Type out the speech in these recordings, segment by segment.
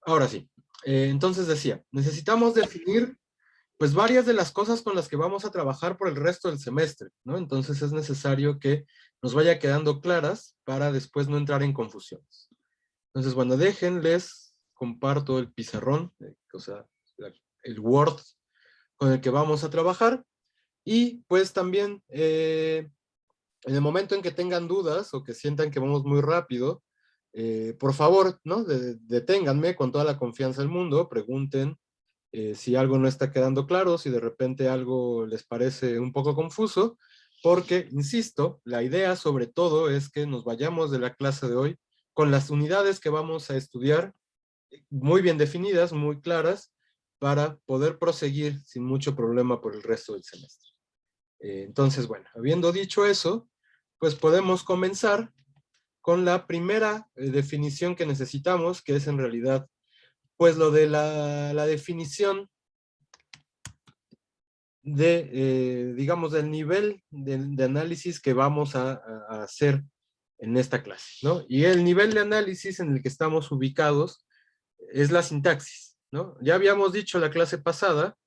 Ahora sí. Entonces decía, necesitamos definir pues varias de las cosas con las que vamos a trabajar por el resto del semestre, ¿no? Entonces es necesario que nos vaya quedando claras para después no entrar en confusiones. Entonces, bueno, déjenles, comparto el pizarrón, o sea, el Word con el que vamos a trabajar, y pues también en el momento en que tengan dudas o que sientan que vamos muy rápido, por favor, ¿no? Deténganme con toda la confianza del mundo, pregunten si algo no está quedando claro, si de repente algo les parece un poco confuso, porque, insisto, la idea sobre todo es que nos vayamos de la clase de hoy con las unidades que vamos a estudiar muy bien definidas, muy claras, para poder proseguir sin mucho problema por el resto del semestre. Entonces, bueno, habiendo dicho eso, pues podemos comenzar con la primera definición que necesitamos, que es en realidad, pues lo de la definición de, digamos, del nivel de análisis que vamos a hacer en esta clase, ¿no? Y el nivel de análisis en el que estamos ubicados es la sintaxis, ¿no? Ya habíamos dicho la clase pasada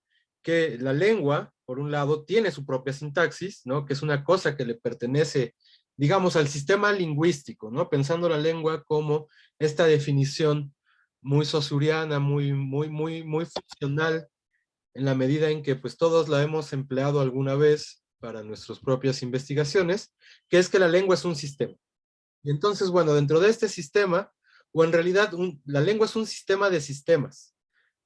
que la lengua, por un lado, tiene su propia sintaxis, ¿no? Que es una cosa que le pertenece, digamos, al sistema lingüístico, ¿no? Pensando la lengua como esta definición muy saussuriana, muy funcional, en la medida en que pues todos la hemos empleado alguna vez para nuestras propias investigaciones, que es que la lengua es un sistema. Y entonces, bueno, dentro de este sistema, o en realidad la lengua es un sistema de sistemas,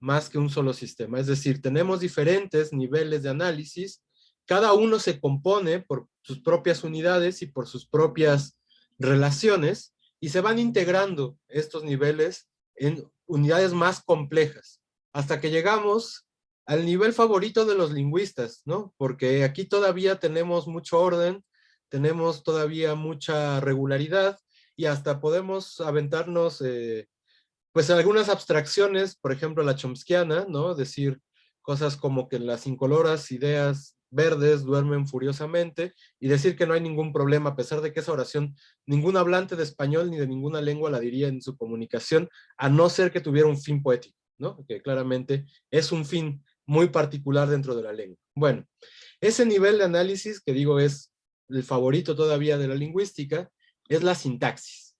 más que un solo sistema. Es decir, tenemos diferentes niveles de análisis, cada uno se compone por sus propias unidades y por sus propias relaciones, y se van integrando estos niveles en unidades más complejas, hasta que llegamos al nivel favorito de los lingüistas, ¿no? Porque aquí todavía tenemos mucho orden, tenemos todavía mucha regularidad, y hasta podemos aventarnos pues algunas abstracciones, por ejemplo la chomskiana, ¿no? Decir cosas como que las incoloras ideas verdes duermen furiosamente, y decir que no hay ningún problema, a pesar de que esa oración ningún hablante de español ni de ninguna lengua la diría en su comunicación, a no ser que tuviera un fin poético, ¿no? Que claramente es un fin muy particular dentro de la lengua. Bueno, ese nivel de análisis que digo es el favorito todavía de la lingüística, es la sintaxis.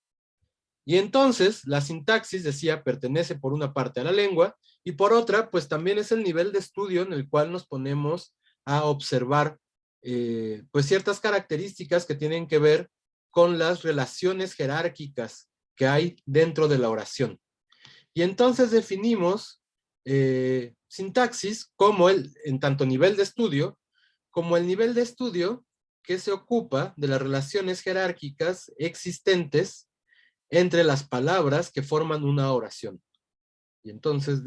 Y entonces, la sintaxis, decía, pertenece por una parte a la lengua, y por otra, pues también es el nivel de estudio en el cual nos ponemos a observar pues ciertas características que tienen que ver con las relaciones jerárquicas que hay dentro de la oración. Y entonces definimos sintaxis como en tanto nivel de estudio, como el nivel de estudio que se ocupa de las relaciones jerárquicas existentes entre las palabras que forman una oración. Y entonces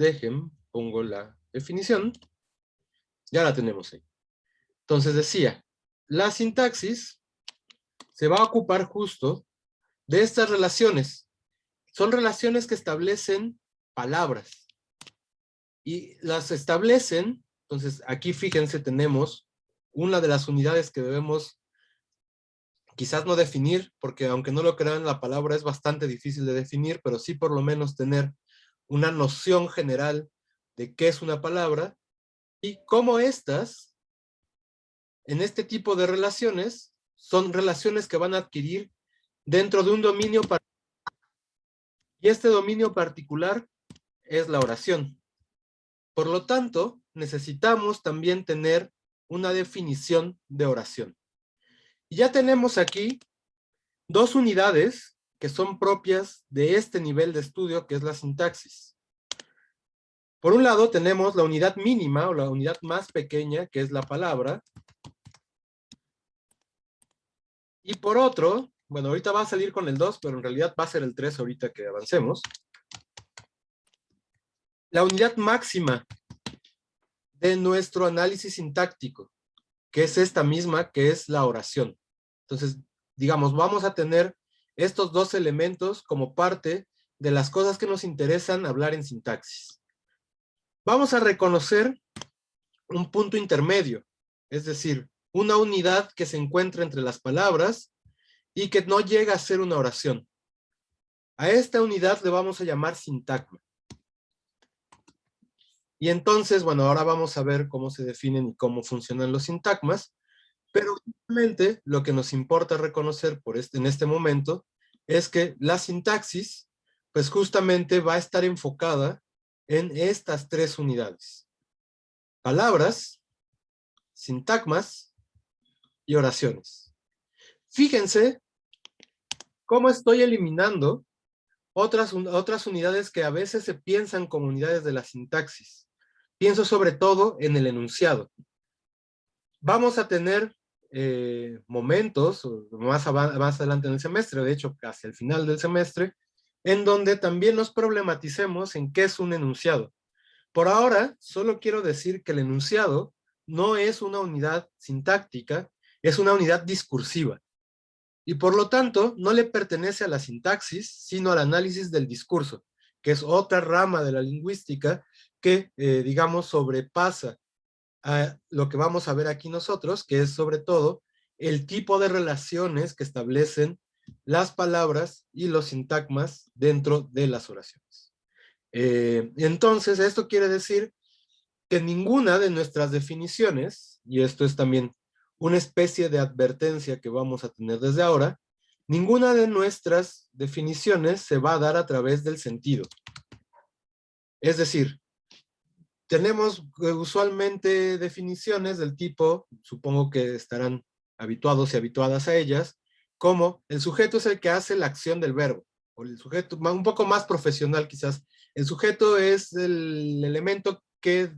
pongo la definición, ya la tenemos ahí. Entonces decía, la sintaxis se va a ocupar justo de estas relaciones. Son relaciones que establecen palabras. Y las establecen, entonces aquí fíjense, tenemos una de las unidades que debemos quizás no definir, porque aunque no lo crean, la palabra es bastante difícil de definir, pero sí por lo menos tener una noción general de qué es una palabra y cómo estas, en este tipo de relaciones, son relaciones que van a adquirir dentro de un dominio particular. Y este dominio particular es la oración. Por lo tanto, necesitamos también tener una definición de oración. Y ya tenemos aquí dos unidades que son propias de este nivel de estudio, que es la sintaxis. Por un lado tenemos la unidad mínima o la unidad más pequeña, que es la palabra. Y por otro, bueno, ahorita va a salir con el 2, pero en realidad va a ser el 3 ahorita que avancemos. La unidad máxima de nuestro análisis sintáctico, que es esta misma, que es la oración. Entonces, digamos, vamos a tener estos dos elementos como parte de las cosas que nos interesan hablar en sintaxis. Vamos a reconocer un punto intermedio, es decir, una unidad que se encuentra entre las palabras y que no llega a ser una oración. A esta unidad le vamos a llamar sintagma. Y entonces, bueno, ahora vamos a ver cómo se definen y cómo funcionan los sintagmas, pero realmente lo que nos importa reconocer en este momento es que la sintaxis, pues justamente va a estar enfocada en estas tres unidades: palabras, sintagmas y oraciones. Fíjense cómo estoy eliminando otras unidades que a veces se piensan como unidades de la sintaxis. Pienso sobre todo en el enunciado. Vamos a tener momentos, más adelante en el semestre, de hecho casi al final del semestre, en donde también nos problematicemos en qué es un enunciado. Por ahora, solo quiero decir que el enunciado no es una unidad sintáctica, es una unidad discursiva. Y por lo tanto, no le pertenece a la sintaxis, sino al análisis del discurso, que es otra rama de la lingüística que, digamos, sobrepasa a lo que vamos a ver aquí nosotros, que es sobre todo el tipo de relaciones que establecen las palabras y los sintagmas dentro de las oraciones. Entonces, esto quiere decir que ninguna de nuestras definiciones, y esto es también una especie de advertencia que vamos a tener desde ahora, ninguna de nuestras definiciones se va a dar a través del sentido. Es decir, tenemos usualmente definiciones del tipo, supongo que estarán habituados y habituadas a ellas, como el sujeto es el que hace la acción del verbo, o el sujeto, un poco más profesional quizás, el sujeto es el elemento que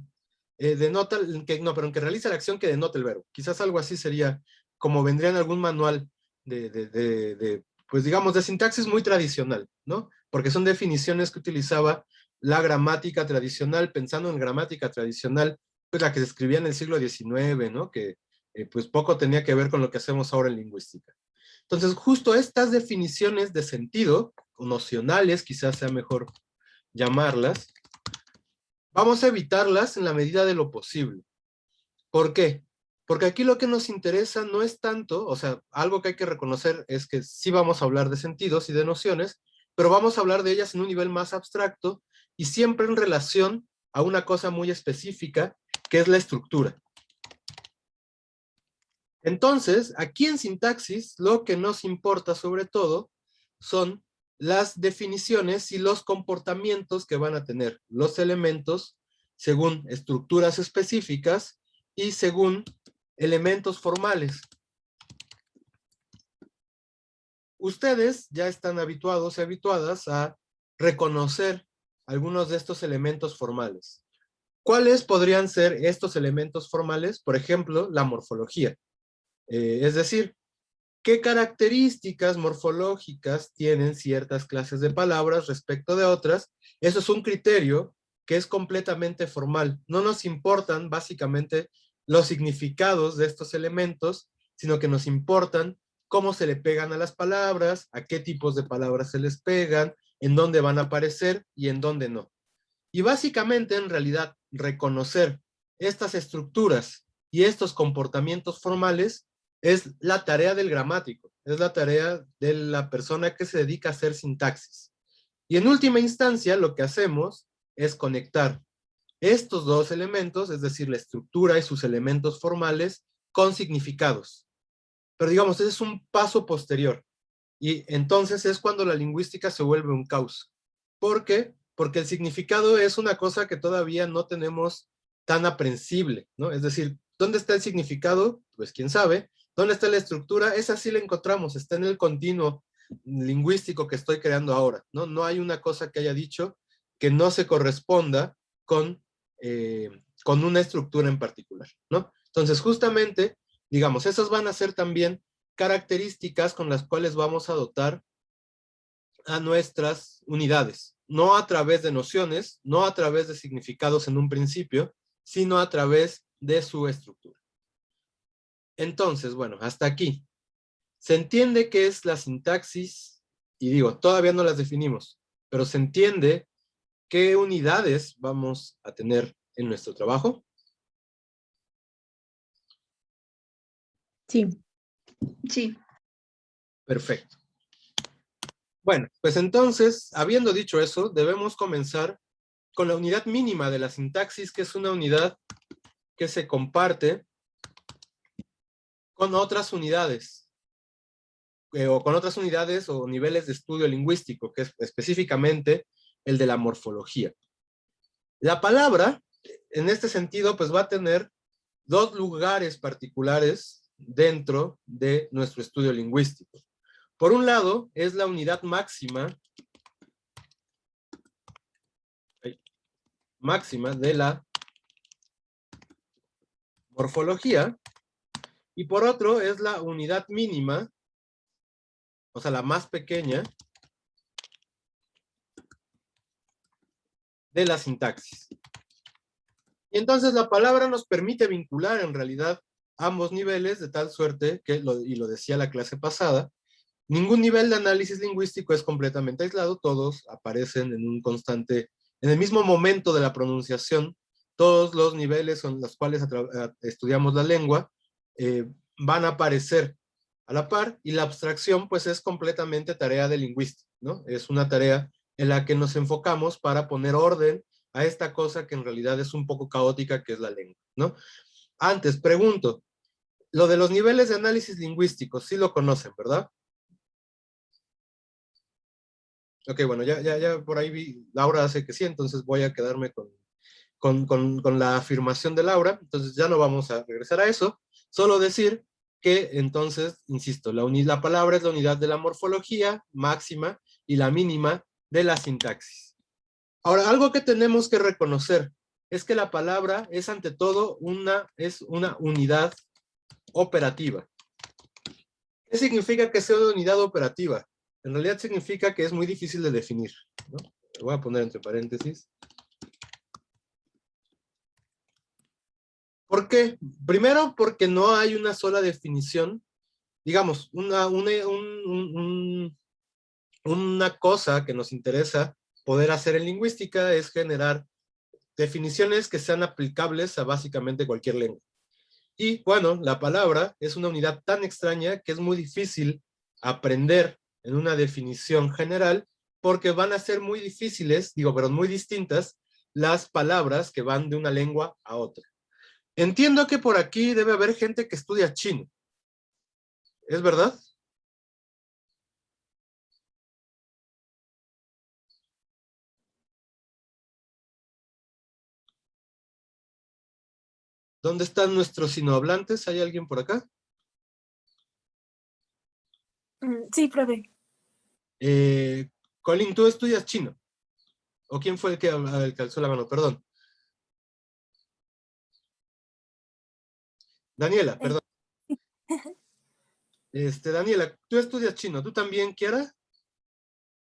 denota, que realiza la acción que denota el verbo. Quizás algo así sería como vendría en algún manual pues digamos, de sintaxis muy tradicional, ¿no? Porque son definiciones que utilizaba la gramática tradicional, pensando en gramática tradicional, pues la que se escribía en el siglo XIX, ¿no? Que pues poco tenía que ver con lo que hacemos ahora en lingüística. Entonces, justo estas definiciones de sentido, nocionales, quizás sea mejor llamarlas, vamos a evitarlas en la medida de lo posible. ¿Por qué? Porque aquí lo que nos interesa no es tanto, o sea, algo que hay que reconocer es que sí vamos a hablar de sentidos y de nociones, pero vamos a hablar de ellas en un nivel más abstracto y siempre en relación a una cosa muy específica, que es la estructura. Entonces, aquí en sintaxis, lo que nos importa sobre todo son las definiciones y los comportamientos que van a tener los elementos según estructuras específicas y según elementos formales. Ustedes ya están habituados y habituadas a reconocer algunos de estos elementos formales. ¿Cuáles podrían ser estos elementos formales? Por ejemplo, la morfología. Es decir, ¿qué características morfológicas tienen ciertas clases de palabras respecto de otras? Eso es un criterio que es completamente formal. No nos importan básicamente los significados de estos elementos, sino que nos importan cómo se le pegan a las palabras, a qué tipos de palabras se les pegan, en dónde van a aparecer y en dónde no. Y básicamente, en realidad, reconocer estas estructuras y estos comportamientos formales es la tarea del gramático, es la tarea de la persona que se dedica a hacer sintaxis. Y en última instancia, lo que hacemos es conectar estos dos elementos, es decir, la estructura y sus elementos formales, con significados. Pero digamos, ese es un paso posterior. Y entonces es cuando la lingüística se vuelve un caos. ¿Por qué? Porque el significado es una cosa que todavía no tenemos tan aprensible, ¿no? Es decir, ¿dónde está el significado? Pues quién sabe. ¿Dónde está la estructura? Esa sí la encontramos, está en el continuo lingüístico que estoy creando ahora, ¿no? No hay una cosa que haya dicho que no se corresponda con una estructura en particular, ¿no? Entonces, justamente, digamos, esas van a ser también características con las cuales vamos a dotar a nuestras unidades, no a través de nociones, no a través de significados en un principio, sino a través de su estructura. Entonces, bueno, hasta aquí. Se entiende qué es la sintaxis, y digo, todavía no las definimos, pero se entiende qué unidades vamos a tener en nuestro trabajo. Sí. Sí. Perfecto. Bueno, pues entonces, habiendo dicho eso, debemos comenzar con la unidad mínima de la sintaxis, que es una unidad que se comparte con otras unidades, o con otras unidades o niveles de estudio lingüístico, que es específicamente el de la morfología. La palabra, en este sentido, pues va a tener dos lugares particulares dentro de nuestro estudio lingüístico. Por un lado, es la unidad máxima de la morfología, y por otro es la unidad mínima, o sea, la más pequeña, de la sintaxis. Y entonces la palabra nos permite vincular en realidad ambos niveles de tal suerte que, y lo decía la clase pasada, ningún nivel de análisis lingüístico es completamente aislado, todos aparecen en un constante, en el mismo momento de la pronunciación, todos los niveles en los cuales estudiamos la lengua van a aparecer a la par, y la abstracción pues es completamente tarea de lingüista, ¿no? Es una tarea en la que nos enfocamos para poner orden a esta cosa que en realidad es un poco caótica, que es la lengua, ¿no? Antes, pregunto, lo de los niveles de análisis lingüísticos, sí lo conocen, ¿verdad? Ok, bueno, ya por ahí vi, Laura hace que sí, entonces voy a quedarme con la afirmación de Laura, entonces ya no vamos a regresar a eso, solo decir que entonces, insisto, la palabra es la unidad de la morfología máxima y la mínima de la sintaxis. Ahora, algo que tenemos que reconocer es que la palabra es ante todo una unidad operativa. ¿Qué significa que sea una unidad operativa? En realidad significa que es muy difícil de definir, ¿no? Lo voy a poner entre paréntesis. ¿Por qué? Primero, porque no hay una sola definición. Digamos, una cosa que nos interesa poder hacer en lingüística es generar definiciones que sean aplicables a básicamente cualquier lengua. Y bueno, la palabra es una unidad tan extraña que es muy difícil aprender en una definición general, porque van a ser muy difíciles, pero muy distintas las palabras que van de una lengua a otra. Entiendo que por aquí debe haber gente que estudia chino. ¿Es verdad? ¿Dónde están nuestros sinohablantes? ¿Hay alguien por acá? Sí, profe. Colin, ¿tú estudias chino? ¿O quién fue el que alzó la mano? Perdón. Daniela, perdón. Daniela, tú estudias chino. ¿Tú también, Kiara?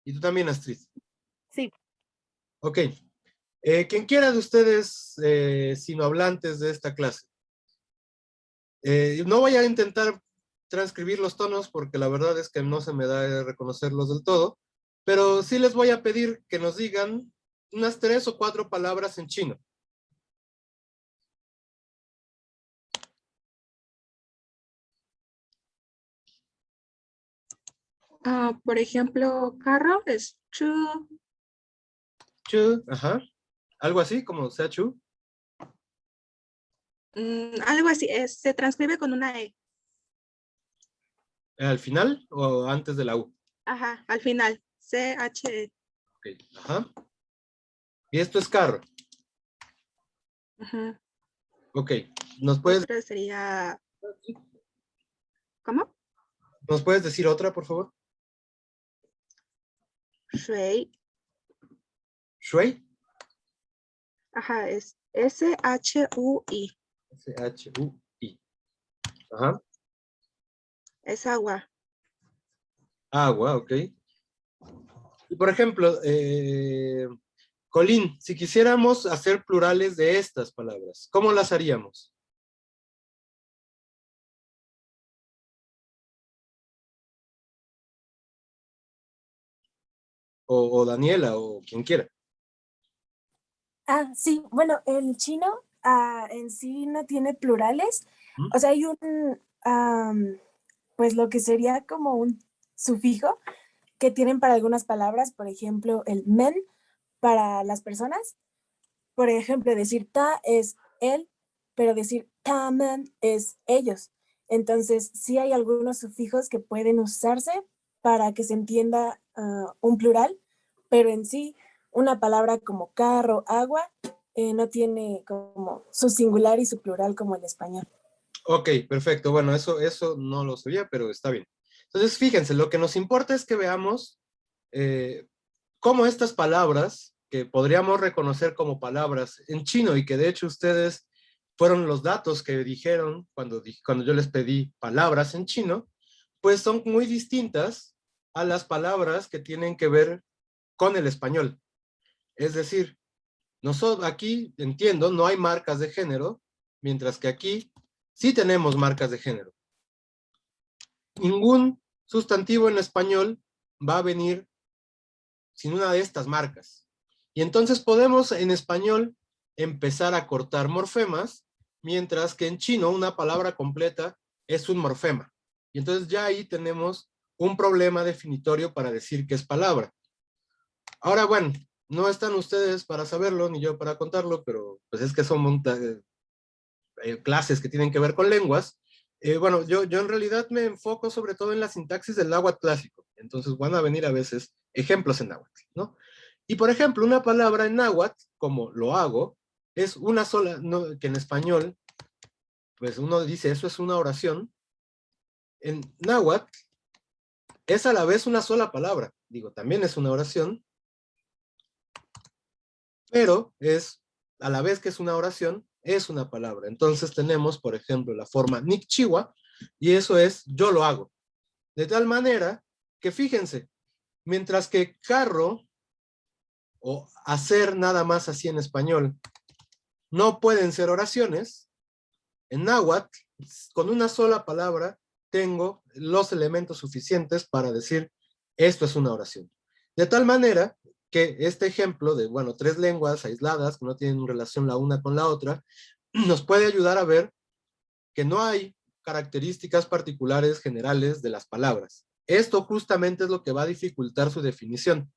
Y tú también, Astrid. Sí. Ok. Quien quiera de ustedes sinohablantes de esta clase. No voy a intentar transcribir los tonos porque la verdad es que no se me da reconocerlos del todo, pero sí les voy a pedir que nos digan unas 3 o 4 palabras en chino. Por ejemplo, carro es chu. Chu, ajá. Algo así como sea chu. Algo así, se transcribe con una E. ¿Al final o antes de la U? Ajá, al final. C-H-E. Ok, ajá. Y esto es carro. Ajá. Ok, ¿nos puedes Otra sería... ¿Cómo? decir otra, por favor? Shui. Shui. Ajá, es S-H-U-I. S-H-U-I. Ajá. Es agua. Agua, ok. Y por ejemplo, Colín, si quisiéramos hacer plurales de estas palabras, ¿cómo las haríamos? O Daniela, o quien quiera. Sí, bueno, el chino en sí no tiene plurales. ¿Mm? O sea, hay pues lo que sería como un sufijo que tienen para algunas palabras, por ejemplo, el men para las personas Por ejemplo, decir ta es él, pero decir tamen es ellos. Entonces, sí hay algunos sufijos que pueden usarse para que se entienda un plural, pero en sí, una palabra como carro, agua, no tiene como su singular y su plural como el español. Ok, perfecto. Bueno, eso no lo sabía, pero está bien. Entonces, fíjense, lo que nos importa es que veamos cómo estas palabras, que podríamos reconocer como palabras en chino y que de hecho ustedes fueron los datos que dijeron cuando yo les pedí palabras en chino, pues son muy distintas a las palabras que tienen que ver con el español. Es decir, nosotros aquí, entiendo, no hay marcas de género, mientras que aquí sí tenemos marcas de género. Ningún sustantivo en español va a venir sin una de estas marcas. Y entonces podemos en español empezar a cortar morfemas, mientras que en chino una palabra completa es un morfema. Y entonces ya ahí tenemos un problema definitorio para decir que es palabra. Ahora, bueno, no están ustedes para saberlo, ni yo para contarlo, pero pues es que son clases que tienen que ver con lenguas. Bueno, yo en realidad me enfoco sobre todo en la sintaxis del náhuatl clásico. Entonces van a venir a veces ejemplos en náhuatl, ¿no? Y por ejemplo, una palabra en náhuatl, como lo hago, es una sola, ¿no? Que en español, pues uno dice, eso es una oración. En náhuatl es a la vez una sola palabra. Digo, también es una oración, pero es, a la vez que es una oración, es una palabra. Entonces tenemos, por ejemplo, la forma nikchiwa, y eso es yo lo hago. De tal manera que fíjense, mientras que carro o hacer nada más así en español no pueden ser oraciones, en náhuatl, con una sola palabra, tengo los elementos suficientes para decir esto es una oración. De tal manera que este ejemplo de, bueno, 3 lenguas aisladas que no tienen relación la una con la otra, nos puede ayudar a ver que no hay características particulares generales de las palabras. Esto justamente es lo que va a dificultar su definición.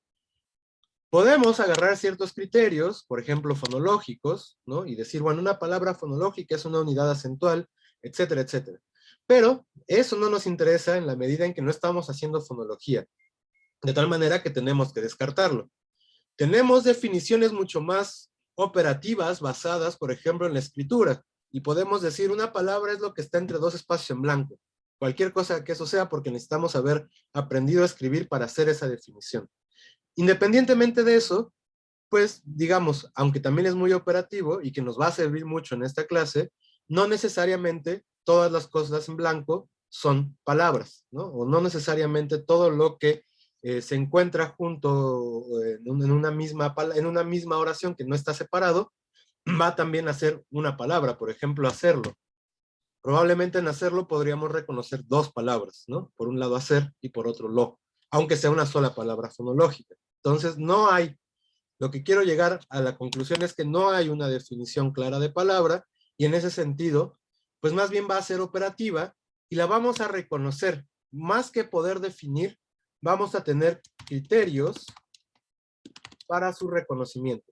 Podemos agarrar ciertos criterios, por ejemplo, fonológicos, ¿no? Y decir, bueno, una palabra fonológica es una unidad acentual, etcétera, etcétera. Pero eso no nos interesa en la medida en que no estamos haciendo fonología. De tal manera que tenemos que descartarlo. Tenemos definiciones mucho más operativas basadas, por ejemplo, en la escritura. Y podemos decir, una palabra es lo que está entre 2 espacios en blanco. Cualquier cosa que eso sea, porque necesitamos haber aprendido a escribir para hacer esa definición. Independientemente de eso, pues digamos, aunque también es muy operativo y que nos va a servir mucho en esta clase, no necesariamente todas las cosas en blanco son palabras, ¿no? O no necesariamente todo lo que se encuentra junto en una misma oración que no está separado, va también a ser una palabra. Por ejemplo, hacerlo. Probablemente en hacerlo podríamos reconocer 2 palabras, ¿no? Por un lado hacer y por otro lo, aunque sea una sola palabra fonológica. Entonces no hay, lo que quiero llegar a la conclusión es que no hay una definición clara de palabra y en ese sentido, pues más bien va a ser operativa y la vamos a reconocer. Más que poder definir, vamos a tener criterios para su reconocimiento.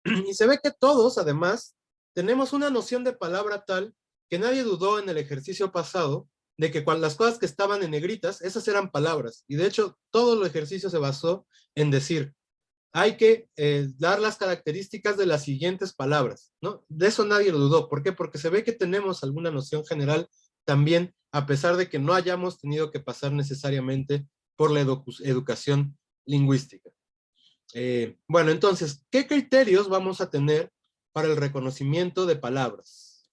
Y se ve que todos, además, tenemos una noción de palabra tal que nadie dudó en el ejercicio pasado de que las cosas que estaban en negritas, esas eran palabras. Y de hecho, todo el ejercicio se basó en decir, hay que dar las características de las siguientes palabras, ¿no? De eso nadie lo dudó. ¿Por qué? Porque se ve que tenemos alguna noción general también, a pesar de que no hayamos tenido que pasar necesariamente por la educación lingüística. Bueno, entonces, ¿qué criterios vamos a tener para el reconocimiento de palabras?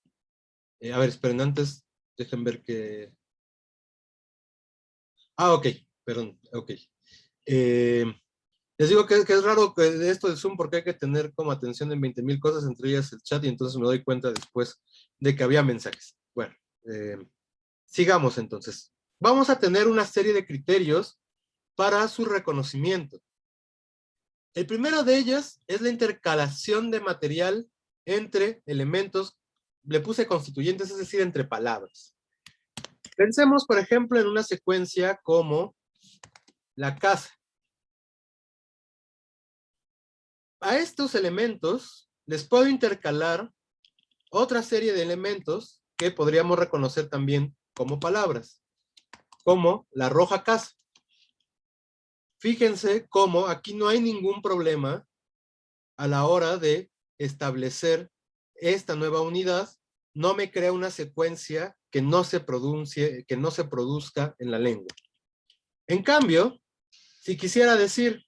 A ver, esperen, antes, dejen ver que... Ah, ok, perdón, ok. Les digo que es raro que de esto de Zoom porque hay que tener como atención en 20,000 cosas, entre ellas el chat, y entonces me doy cuenta después de que había mensajes. Bueno, sigamos entonces. Vamos a tener una serie de criterios para su reconocimiento. El primero de ellos es la intercalación de material entre elementos, le puse constituyentes, es decir, entre palabras. Pensemos, por ejemplo, en una secuencia como la casa. a estos elementos les puedo intercalar otra serie de elementos que podríamos reconocer también como palabras, como la roja casa. Fíjense cómo aquí no hay ningún problema a la hora de establecer esta nueva unidad, no me crea una secuencia que no se produzca en la lengua. En cambio, si quisiera decir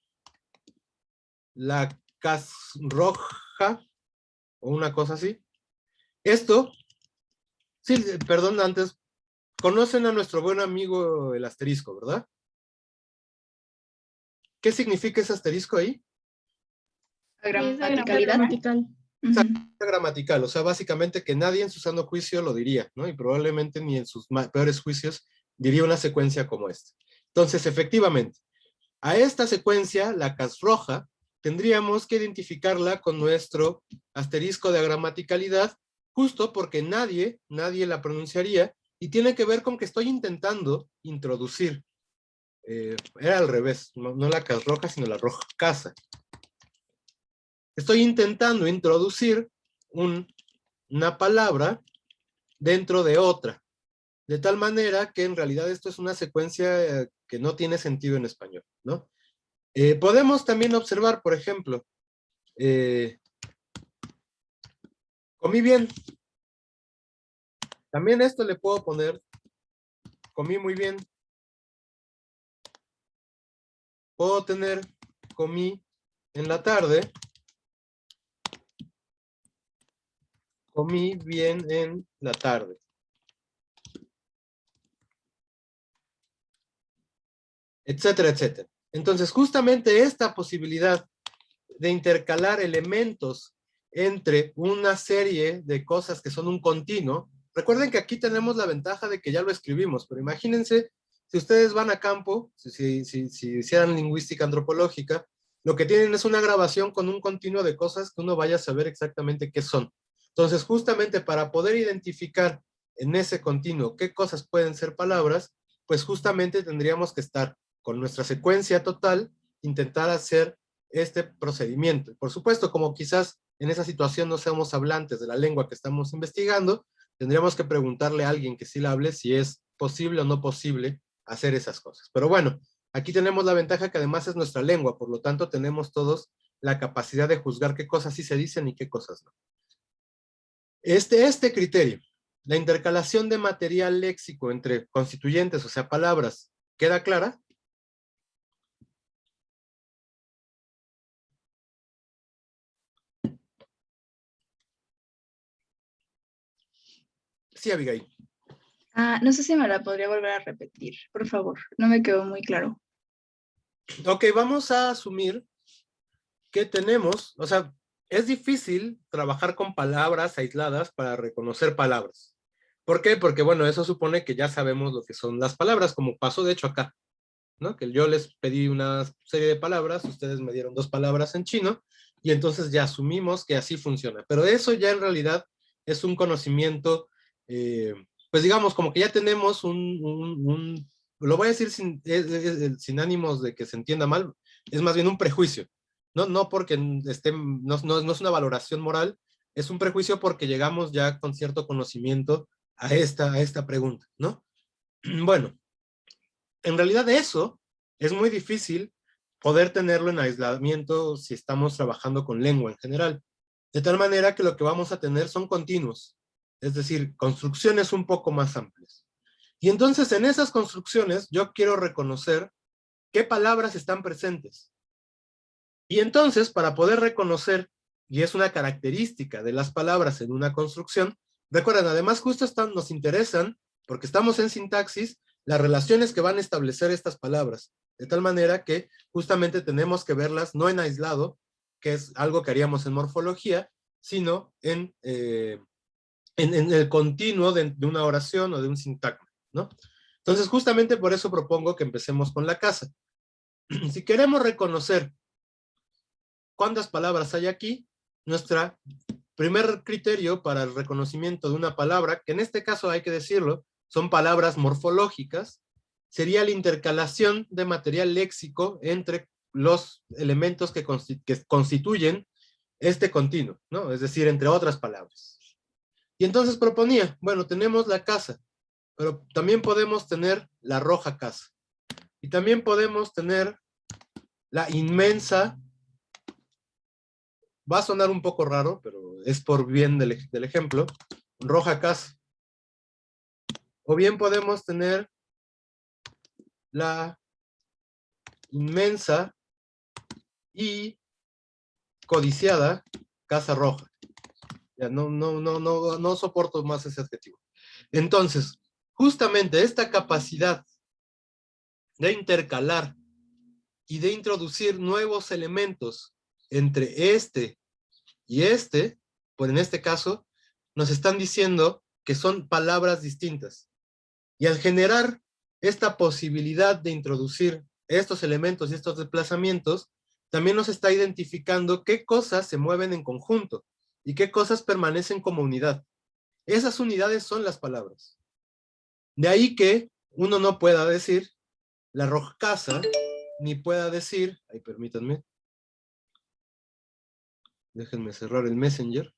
la casroja o una cosa así, esto, sí, perdón, antes, conocen a nuestro buen amigo el asterisco, ¿verdad? ¿Qué significa ese asterisco ahí? La gramaticalidad. Gramatical, o sea, básicamente que nadie en su sano juicio lo diría, ¿no? Y probablemente ni en sus peores juicios diría una secuencia como esta. Entonces, efectivamente, a esta secuencia, la casroja, tendríamos que identificarla con nuestro asterisco de gramaticalidad, justo porque nadie la pronunciaría, y tiene que ver con que estoy intentando introducir, era al revés, no la casroja, sino la roja casa. Estoy intentando introducir una palabra dentro de otra, de tal manera que en realidad esto es una secuencia que no tiene sentido en español, ¿no? Podemos también observar, por ejemplo, comí bien. También esto le puedo poner, comí muy bien. Puedo tener, comí en la tarde. Comí bien en la tarde. Etcétera, etcétera. Entonces, justamente esta posibilidad de intercalar elementos entre una serie de cosas que son un continuo, recuerden que aquí tenemos la ventaja de que ya lo escribimos, pero imagínense si ustedes van a campo, si hicieran lingüística antropológica, lo que tienen es una grabación con un continuo de cosas que uno vaya a saber exactamente qué son. Entonces, justamente para poder identificar en ese continuo qué cosas pueden ser palabras, pues justamente tendríamos que estar con nuestra secuencia total, intentar hacer este procedimiento. Por supuesto, como quizás en esa situación no seamos hablantes de la lengua que estamos investigando, tendríamos que preguntarle a alguien que sí la hable si es posible o no posible hacer esas cosas. Pero bueno, aquí tenemos la ventaja que además es nuestra lengua, por lo tanto tenemos todos la capacidad de juzgar qué cosas sí se dicen y qué cosas no. Este criterio, la intercalación de material léxico entre constituyentes, o sea, palabras, ¿queda clara? Sí, Abigail. No sé si me la podría volver a repetir, por favor. No me quedó muy claro. Ok, vamos a asumir que tenemos, o sea, es difícil trabajar con palabras aisladas para reconocer palabras. ¿Por qué? Porque, bueno, eso supone que ya sabemos lo que son las palabras, como pasó de hecho acá, ¿no? Que yo les pedí una serie de palabras, ustedes me dieron 2 palabras en chino, y entonces ya asumimos que así funciona. Pero eso ya en realidad es un conocimiento, pues digamos, como que ya tenemos lo voy a decir sin ánimos de que se entienda mal, es más bien un prejuicio. No porque no es una valoración moral, es un prejuicio porque llegamos ya con cierto conocimiento a esta pregunta, ¿no? Bueno, en realidad eso es muy difícil poder tenerlo en aislamiento si estamos trabajando con lengua en general. De tal manera que lo que vamos a tener son continuos, es decir, construcciones un poco más amplias. Y entonces en esas construcciones yo quiero reconocer qué palabras están presentes. Y entonces para poder reconocer, y es una característica de las palabras en una construcción, recuerden, además justo nos interesan, porque estamos en sintaxis, las relaciones que van a establecer estas palabras, de tal manera que justamente tenemos que verlas no en aislado, que es algo que haríamos en morfología, sino en el continuo de una oración o de un sintagma, ¿no? Entonces justamente por eso propongo que empecemos con la casa. Si queremos reconocer cuántas palabras hay aquí, nuestro primer criterio para el reconocimiento de una palabra, que en este caso hay que decirlo, son palabras morfológicas, sería la intercalación de material léxico entre los elementos que constituyen este continuo, ¿no? Es decir, entre otras palabras. Y entonces proponía, bueno, tenemos la casa, pero también podemos tener la roja casa. Y también podemos tener la inmensa, va a sonar un poco raro, pero es por bien del ejemplo, roja casa. O bien podemos tener la inmensa y codiciada casa roja. Ya no soporto más ese adjetivo. Entonces, justamente esta capacidad de intercalar y de introducir nuevos elementos entre este y este, pues en este caso, nos están diciendo que son palabras distintas. Y al generar esta posibilidad de introducir estos elementos y estos desplazamientos, también nos está identificando qué cosas se mueven en conjunto y qué cosas permanecen como unidad. Esas unidades son las palabras. De ahí que uno no pueda decir la roja casa, ni pueda decir, ay, permítanme, déjenme cerrar el Messenger.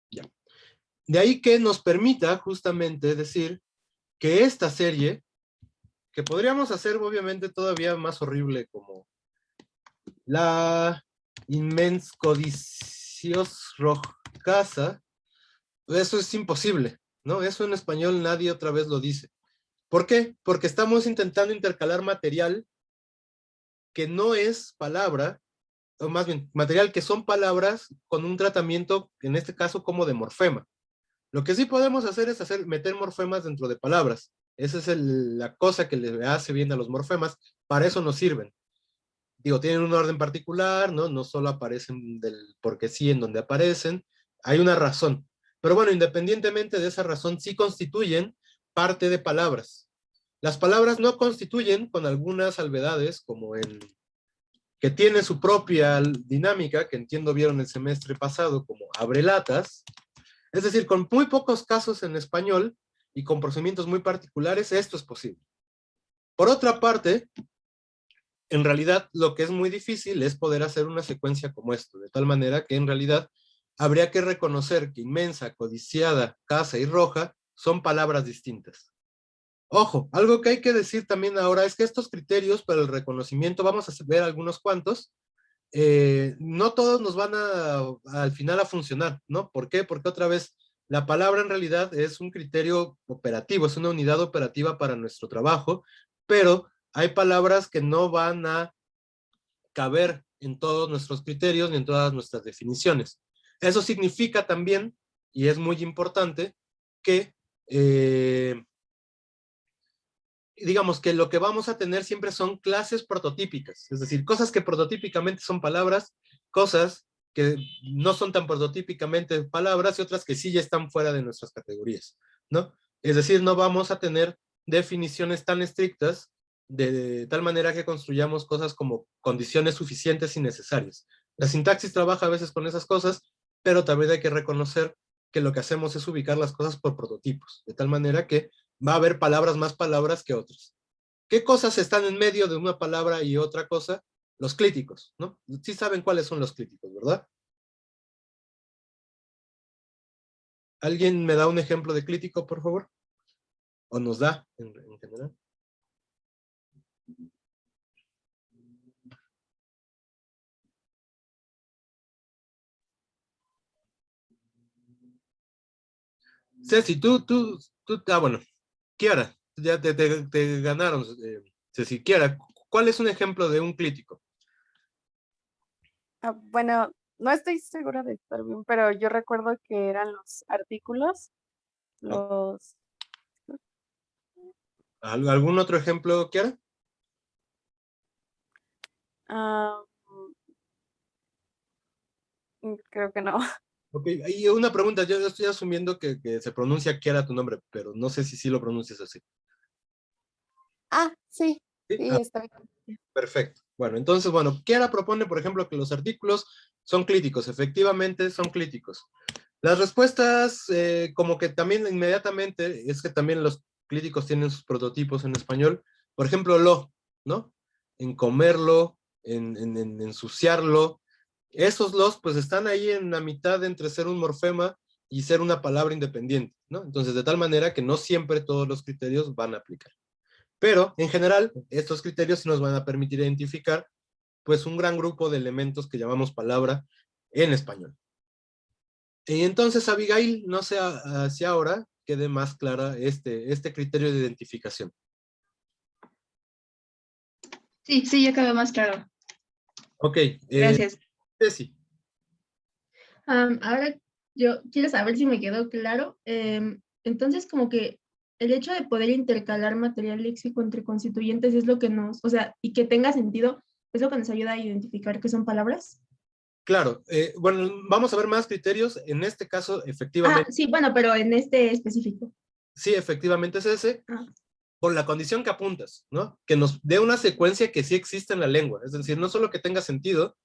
Ya. De ahí que nos permita justamente decir que esta serie, que podríamos hacer obviamente todavía más horrible, como la inmens codicios rojasa, eso es imposible, ¿no? Eso en español nadie otra vez lo dice. ¿Por qué? Porque estamos intentando intercalar material que no es palabra, o más bien, material que son palabras con un tratamiento, en este caso, como de morfema. Lo que sí podemos hacer es meter morfemas dentro de palabras. Esa es la cosa que le hace bien a los morfemas. Para eso nos sirven. Digo, tienen un orden particular, ¿no? No solo aparecen del porque sí en donde aparecen. Hay una razón. Pero bueno, independientemente de esa razón, sí constituyen parte de palabras. Las palabras no constituyen, con algunas salvedades, como en que tiene su propia dinámica, que entiendo vieron el semestre pasado, como abrelatas. Es decir, con muy pocos casos en español y con procedimientos muy particulares, esto es posible. Por otra parte, en realidad lo que es muy difícil es poder hacer una secuencia como esto, de tal manera que en realidad habría que reconocer que inmensa, codiciada, casa y roja son palabras distintas. Ojo, algo que hay que decir también ahora es que estos criterios para el reconocimiento, vamos a ver algunos cuantos, no todos nos van al final a funcionar, ¿no? ¿Por qué? Porque otra vez, la palabra en realidad es un criterio operativo, es una unidad operativa para nuestro trabajo, pero hay palabras que no van a caber en todos nuestros criterios ni en todas nuestras definiciones. Eso significa también, y es muy importante, que digamos que lo que vamos a tener siempre son clases prototípicas, es decir, cosas que prototípicamente son palabras, cosas que no son tan prototípicamente palabras y otras que sí ya están fuera de nuestras categorías, ¿no? Es decir, no vamos a tener definiciones tan estrictas de tal manera que construyamos cosas como condiciones suficientes y necesarias. La sintaxis trabaja a veces con esas cosas, pero también hay que reconocer que lo que hacemos es ubicar las cosas por prototipos, de tal manera que va a haber más palabras que otras. ¿Qué cosas están en medio de una palabra y otra cosa? Los clíticos, ¿no? Sí saben cuáles son los clíticos, ¿verdad? ¿Alguien me da un ejemplo de clítico, por favor? ¿O nos da en general? Ceci, bueno, Kiara, ya te ganaron, Ceci. Kiara, ¿cuál es un ejemplo de un clítico? Bueno, no estoy segura de estar bien, pero yo recuerdo que eran los artículos, los... ¿Algún otro ejemplo, Kiara? ah, creo que no. Ok, y una pregunta, yo estoy asumiendo que se pronuncia Kiara tu nombre, pero no sé si sí lo pronuncias así. Sí, ¿Sí? sí, está bien. Perfecto. Bueno, entonces, bueno, Kiara propone, por ejemplo, que los artículos son clíticos. Efectivamente, son clíticos. Las respuestas, como que también inmediatamente, es que también los críticos tienen sus prototipos en español. Por ejemplo, lo, ¿no? En comerlo, en ensuciarlo. Esos los, pues están ahí en la mitad entre ser un morfema y ser una palabra independiente, ¿no? Entonces, de tal manera que no siempre todos los criterios van a aplicar. Pero, en general, estos criterios sí nos van a permitir identificar, pues, un gran grupo de elementos que llamamos palabra en español. Y entonces, Abigail, no sé si ahora quede más clara este criterio de identificación. Sí, sí, ya quedó más claro. Ok, Gracias. Ceci. Ahora yo quiero saber si me quedó claro. Entonces, como que el hecho de poder intercalar material léxico entre constituyentes es lo que nos, o sea, y que tenga sentido, es lo que nos ayuda a identificar qué son palabras. Claro, bueno, vamos a ver más criterios. En este caso, Ah, efectivamente, sí, bueno, pero en este específico. sí, efectivamente es ese, Ah, con la condición que apuntas, ¿no? Que nos dé una secuencia que sí existe en la lengua. Es decir, no solo que tenga sentido.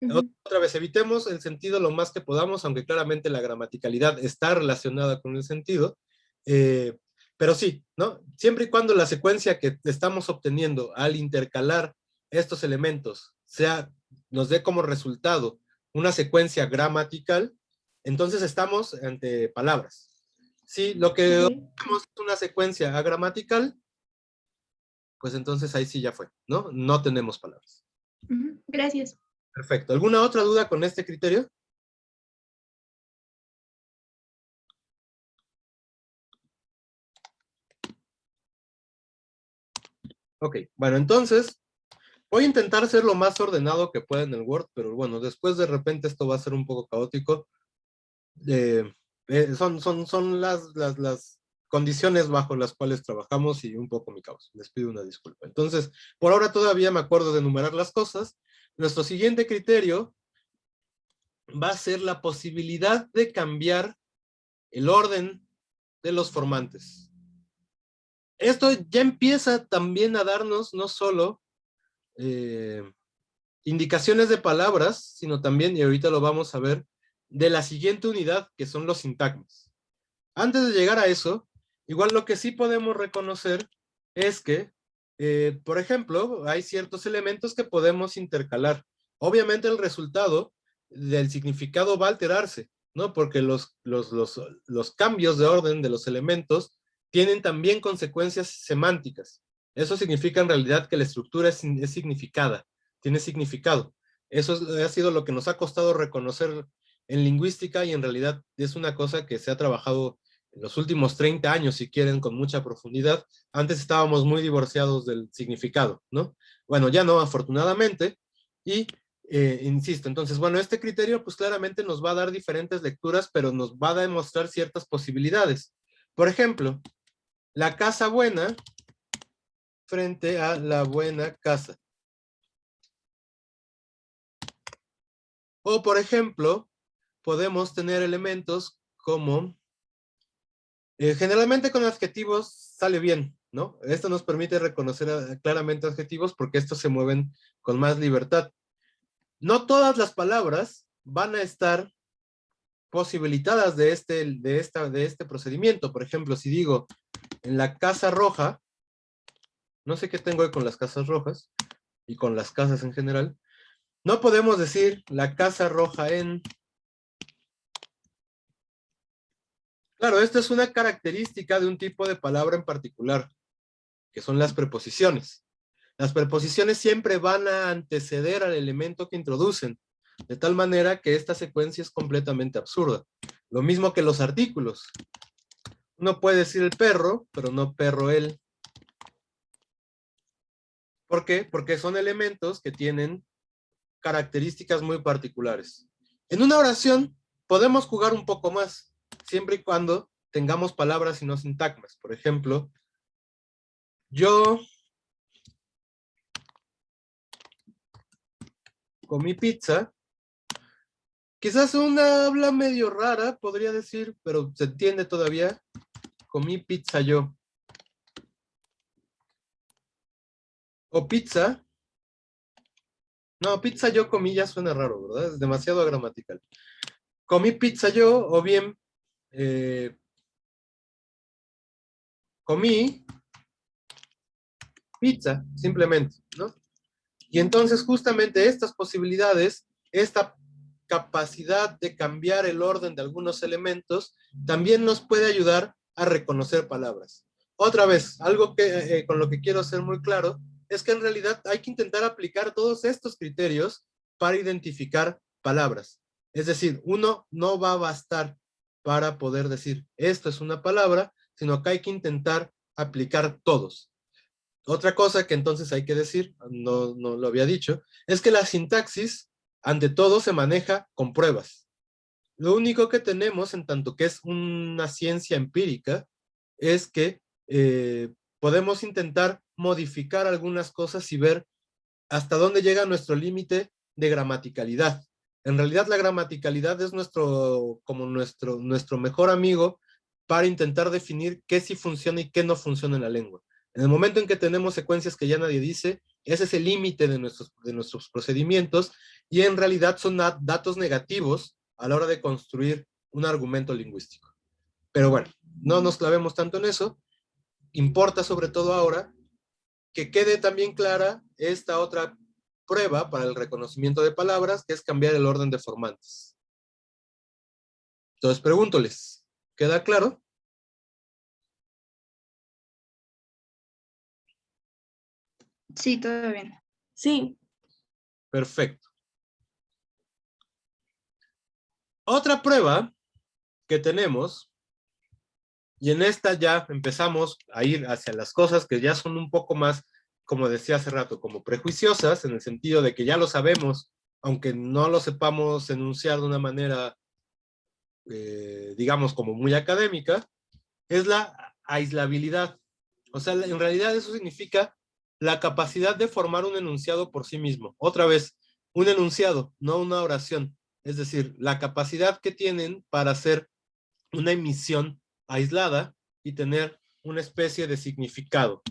ujú. Otra vez, evitemos el sentido lo más que podamos, aunque claramente la gramaticalidad está relacionada con el sentido. eh, pero sí, ¿no? Siempre y cuando la secuencia que estamos obteniendo al intercalar estos elementos nos dé como resultado una secuencia gramatical, entonces estamos ante palabras. Si lo que Ok, obtenemos es una secuencia agramatical, pues entonces ahí sí ya fue, ¿no? No tenemos palabras. ujú, gracias. Perfecto. ¿Alguna otra duda con este criterio? Ok, bueno, entonces voy a intentar ser lo más ordenado que pueda en el Word, pero bueno, después de repente esto va a ser un poco caótico. Eh, son las condiciones bajo las cuales trabajamos y un poco mi caos. Les pido una disculpa. Entonces, por ahora todavía me acuerdo de enumerar las cosas. Nuestro siguiente criterio va a ser la posibilidad de cambiar el orden de los formantes. Esto ya empieza también a darnos no solo indicaciones de palabras, sino también, y ahorita lo vamos a ver, de la siguiente unidad, que son los sintagmas. Antes de llegar a eso, igual lo que sí podemos reconocer es que, por ejemplo, hay ciertos elementos que podemos intercalar. Obviamente el resultado del significado va a alterarse, ¿no? Porque los cambios de orden de los elementos tienen también consecuencias semánticas. Eso significa en realidad que la estructura es significada, tiene significado. Eso ha sido lo que nos ha costado reconocer en lingüística y en realidad es una cosa que se ha trabajado en los últimos 30 años, si quieren, con mucha profundidad. Antes estábamos muy divorciados del significado, ¿no? Bueno, ya no, afortunadamente, y insisto, entonces, bueno, este criterio pues claramente nos va a dar diferentes lecturas, pero nos va a demostrar ciertas posibilidades. Por ejemplo, la casa buena frente a la buena casa. O, por ejemplo, podemos tener elementos como generalmente con adjetivos sale bien, ¿no? Esto nos permite reconocer claramente adjetivos porque estos se mueven con más libertad. No todas las palabras van a estar posibilitadas de este procedimiento. Por ejemplo, si digo en la casa roja, no sé qué tengo hoy con las casas rojas y con las casas en general, no podemos decir la casa roja en... Claro, esto es una característica de un tipo de palabra en particular, que son las preposiciones. Las preposiciones siempre van a anteceder al elemento que introducen, de tal manera que esta secuencia es completamente absurda. Lo mismo que los artículos. Uno puede decir el perro, pero no perro él. ¿Por qué? Porque son elementos que tienen características muy particulares. En una oración podemos jugar un poco más, siempre y cuando tengamos palabras y no sintagmas. Por ejemplo, yo comí pizza. Quizás una habla medio rara, podría decir, pero se entiende todavía. Comí pizza yo. O pizza. No, pizza yo comí ya suena raro, ¿verdad? Es demasiado gramatical. comí pizza yo, o bien comí pizza, simplemente, ¿no? Y entonces justamente estas posibilidades, esta capacidad de cambiar el orden de algunos elementos, también nos puede ayudar a reconocer palabras. Otra vez, algo que con lo que quiero ser muy claro, es que en realidad hay que intentar aplicar todos estos criterios para identificar palabras. Es decir, uno no va a bastar para poder decir esto es una palabra, sino que hay que intentar aplicar todos. Otra cosa que entonces hay que decir, no lo había dicho, es que la sintaxis, ante todo, se maneja con pruebas. Lo único que tenemos, en tanto que es una ciencia empírica, es que podemos intentar modificar algunas cosas y ver hasta dónde llega nuestro límite de gramaticalidad. En realidad la gramaticalidad es como nuestro mejor amigo para intentar definir qué sí funciona y qué no funciona en la lengua. En el momento en que tenemos secuencias que ya nadie dice, ese es el límite de nuestros procedimientos, y en realidad son datos negativos a la hora de construir un argumento lingüístico. Pero bueno, no nos clavemos tanto en eso. Importa sobre todo ahora que quede también clara esta otra prueba para el reconocimiento de palabras, que es cambiar el orden de formantes. Entonces pregúntoles, ¿queda claro? Sí, todo bien. Sí. Perfecto. Otra prueba que tenemos, y en esta ya empezamos a ir hacia las cosas que ya son un poco más, como decía hace rato, como prejuiciosas, en el sentido de que ya lo sabemos, aunque no lo sepamos enunciar de una manera, digamos, como muy académica, es la aislabilidad. O sea, en realidad eso significa la capacidad de formar un enunciado por sí mismo. Otra vez, un enunciado, no una oración. Es decir, la capacidad que tienen para hacer una emisión aislada y tener una especie de significado.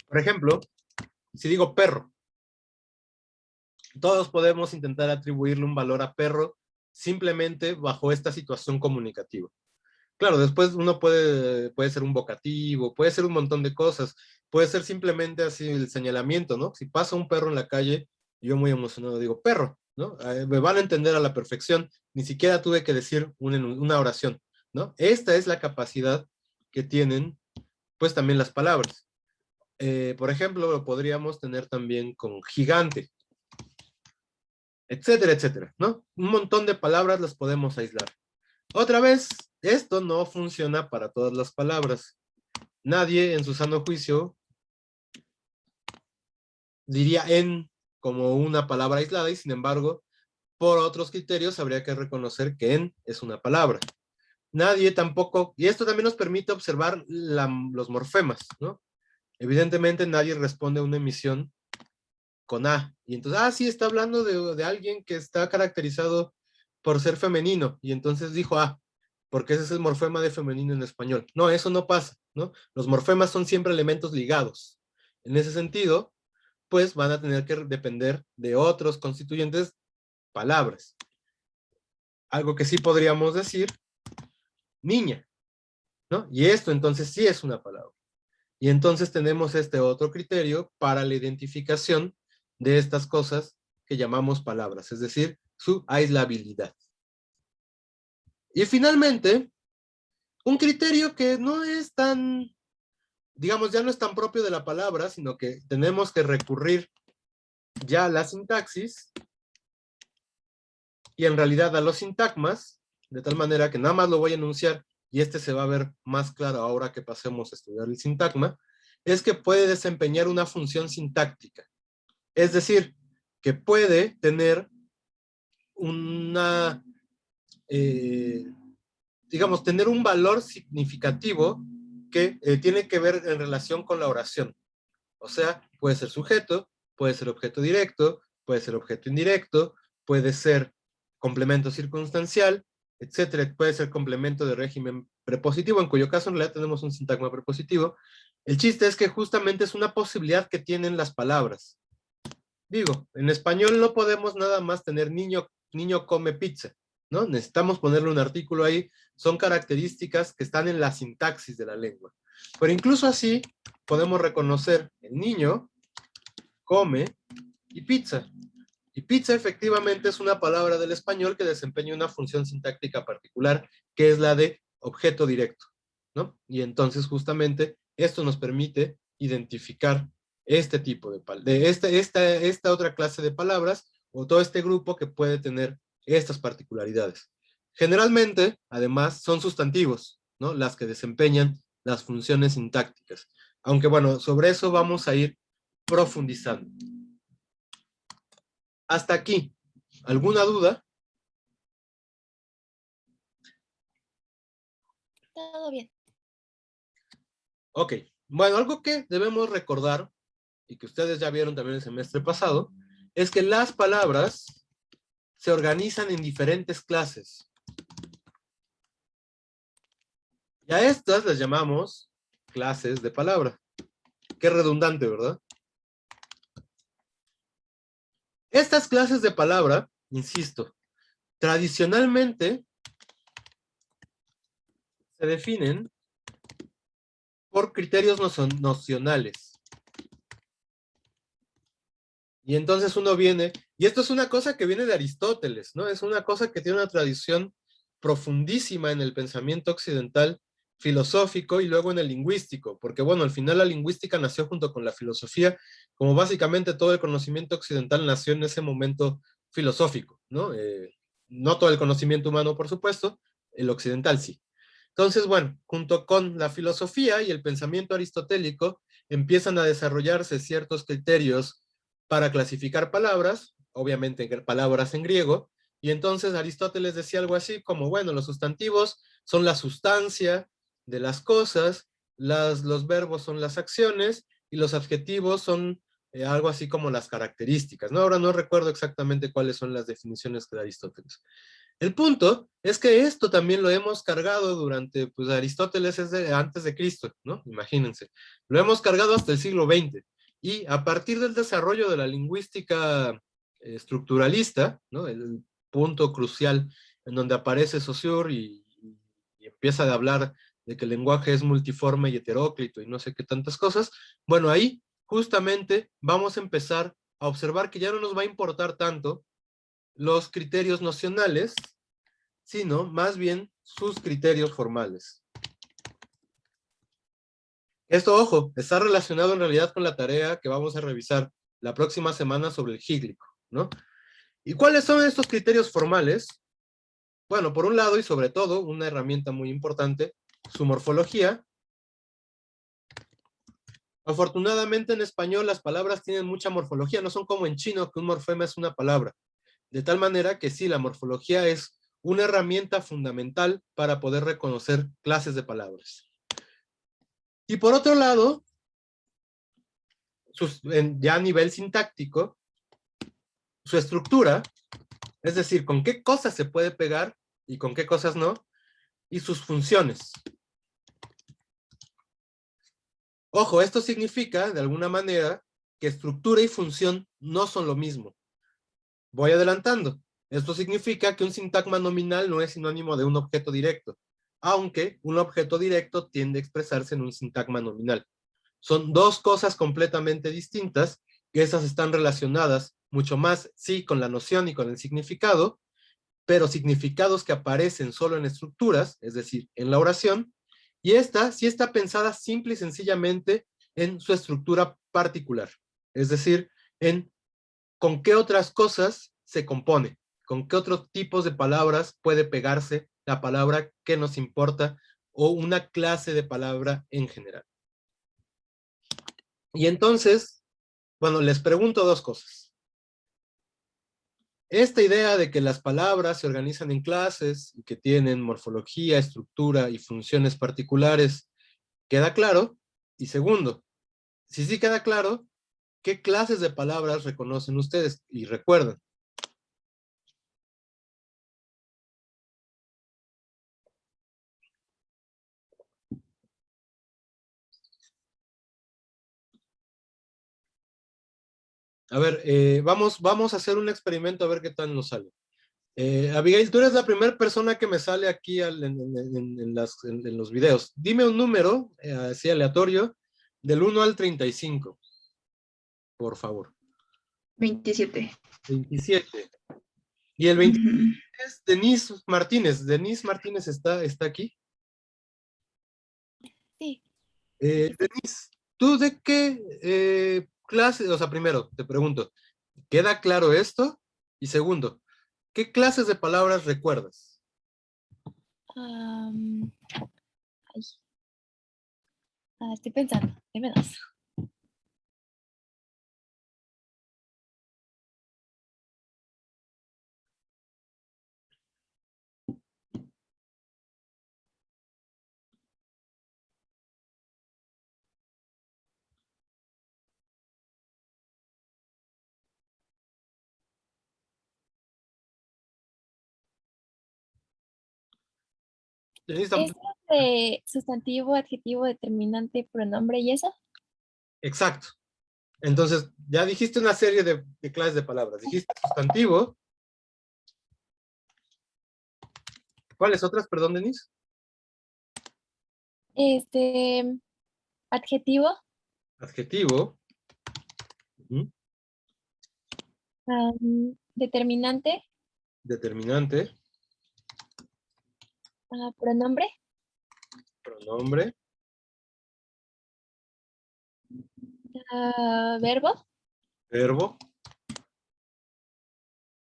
Por ejemplo, si digo perro, todos podemos intentar atribuirle un valor a perro simplemente bajo esta situación comunicativa. Claro, después uno puede ser un vocativo, puede ser un montón de cosas, puede ser simplemente así el señalamiento, ¿no? Si pasa un perro en la calle, yo muy emocionado digo, perro, ¿no? Me van a entender a la perfección, ni siquiera tuve que decir una oración, ¿no? Esta es la capacidad que tienen, pues también las palabras. Por ejemplo, lo podríamos tener también con gigante, etcétera, etcétera, ¿no? Un montón de palabras las podemos aislar. Otra vez, esto no funciona para todas las palabras. Nadie en su sano juicio diría en como una palabra aislada, y sin embargo, por otros criterios habría que reconocer que en es una palabra. Nadie tampoco, y esto también nos permite observar los morfemas, ¿no? Evidentemente nadie responde a una emisión con A, y entonces, sí, está hablando de alguien que está caracterizado por ser femenino, y entonces dijo porque ese es el morfema de femenino en español. No, eso no pasa, ¿no? Los morfemas son siempre elementos ligados. En ese sentido, pues van a tener que depender de otros constituyentes palabras. Algo que sí podríamos decir, niña, ¿no? Y esto entonces sí es una palabra. Y entonces tenemos este otro criterio para la identificación de estas cosas que llamamos palabras, es decir, su aislabilidad. Y finalmente, un criterio que no es tan, digamos, ya no es tan propio de la palabra, sino que tenemos que recurrir ya a la sintaxis y en realidad a los sintagmas, de tal manera que nada más lo voy a enunciar y este se va a ver más claro ahora que pasemos a estudiar el sintagma, es que puede desempeñar una función sintáctica. Es decir, que puede tener una, digamos, tener un valor significativo que tiene que ver en relación con la oración. O sea, puede ser sujeto, puede ser objeto directo, puede ser objeto indirecto, puede ser complemento circunstancial, etcétera. Puede ser complemento de régimen prepositivo, en cuyo caso en realidad tenemos un sintagma prepositivo. El chiste es que justamente es una posibilidad que tienen las palabras. Digo, en español no podemos nada más tener niño come pizza, ¿no? Necesitamos ponerle un artículo ahí, son características que están en la sintaxis de la lengua. Pero incluso así podemos reconocer el niño, come y pizza. Y pizza efectivamente es una palabra del español que desempeña una función sintáctica particular, que es la de objeto directo, ¿no? Y entonces justamente esto nos permite identificar este tipo esta otra clase de palabras o todo este grupo que puede tener estas particularidades. Generalmente, además, son sustantivos, ¿no? Las que desempeñan las funciones sintácticas. Aunque bueno, sobre eso vamos a ir profundizando. Hasta aquí. ¿Alguna duda? Todo bien. Ok. Bueno, algo que debemos recordar, y que ustedes ya vieron también el semestre pasado, es que las palabras se organizan en diferentes clases. Y a estas les llamamos clases de palabra. Qué redundante, ¿verdad? Estas clases de palabra, insisto, tradicionalmente se definen por criterios nocionales. Y entonces uno viene, y esto es una cosa que viene de Aristóteles, ¿no? Es una cosa que tiene una tradición profundísima en el pensamiento occidental filosófico y luego en el lingüístico, porque bueno, al final la lingüística nació junto con la filosofía, como básicamente todo el conocimiento occidental nació en ese momento filosófico, ¿no? No todo el conocimiento humano, por supuesto, el occidental sí. Entonces, bueno, junto con la filosofía y el pensamiento aristotélico, empiezan a desarrollarse ciertos criterios para clasificar palabras, obviamente palabras en griego, y entonces Aristóteles decía algo así como, bueno, los sustantivos son la sustancia de las cosas, los verbos son las acciones, y los adjetivos son algo así como las características, ¿no? Ahora no recuerdo exactamente cuáles son las definiciones que da Aristóteles. El punto es que esto también lo hemos cargado durante, pues Aristóteles es de antes de Cristo, ¿no? Imagínense. Lo hemos cargado hasta el siglo XX. Y a partir del desarrollo de la lingüística estructuralista, ¿no? El punto crucial en donde aparece Saussure y empieza a hablar de que el lenguaje es multiforme y heteróclito y no sé qué tantas cosas, bueno, ahí justamente vamos a empezar a observar que ya no nos va a importar tanto los criterios nocionales, sino más bien sus criterios formales. Esto, ojo, está relacionado en realidad con la tarea que vamos a revisar la próxima semana sobre el híglico, ¿no? ¿Y cuáles son estos criterios formales? Bueno, por un lado y sobre todo, una herramienta muy importante, su morfología. Afortunadamente en español las palabras tienen mucha morfología, no son como en chino que un morfema es una palabra. De tal manera que sí, la morfología es una herramienta fundamental para poder reconocer clases de palabras. Y por otro lado, ya a nivel sintáctico, su estructura, es decir, con qué cosas se puede pegar y con qué cosas no, y sus funciones. Ojo, esto significa, de alguna manera, que estructura y función no son lo mismo. Voy adelantando. Esto significa que un sintagma nominal no es sinónimo de un objeto directo, aunque un objeto directo tiende a expresarse en un sintagma nominal. Son dos cosas completamente distintas, que esas están relacionadas mucho más, sí, con la noción y con el significado, pero significados que aparecen solo en estructuras, es decir, en la oración, y esta sí está pensada simple y sencillamente en su estructura particular, es decir, en con qué otras cosas se compone, con qué otros tipos de palabras puede pegarse la palabra que nos importa o una clase de palabra en general. Y entonces, bueno, les pregunto dos cosas. Esta idea de que las palabras se organizan en clases y que tienen morfología, estructura y funciones particulares, ¿queda claro? Y segundo, si sí queda claro, ¿qué clases de palabras reconocen ustedes? Y recuerden, a ver, vamos a hacer un experimento a ver qué tal nos sale. Abigail, tú eres la primera persona que me sale aquí en los videos. Dime un número, así aleatorio, del 1 al 35, por favor. 27. 27. Y el 27 Ujú. es Denise Martínez. Denise Martínez está aquí. Sí. Denise, ¿tú de qué clase? O sea, primero, te pregunto, ¿queda claro esto? Y segundo, ¿qué clases de palabras recuerdas? Ay, estoy pensando. Dime dos. Denise, ¿Es de sustantivo, adjetivo, determinante, pronombre y eso? exacto. Entonces, ya dijiste una serie de clases de palabras. Dijiste sustantivo. ¿Cuáles otras, perdón, Denise? Adjetivo, Adjetivo. Ujú. determinante, Determinante. pronombre, Pronombre. verbo, Verbo.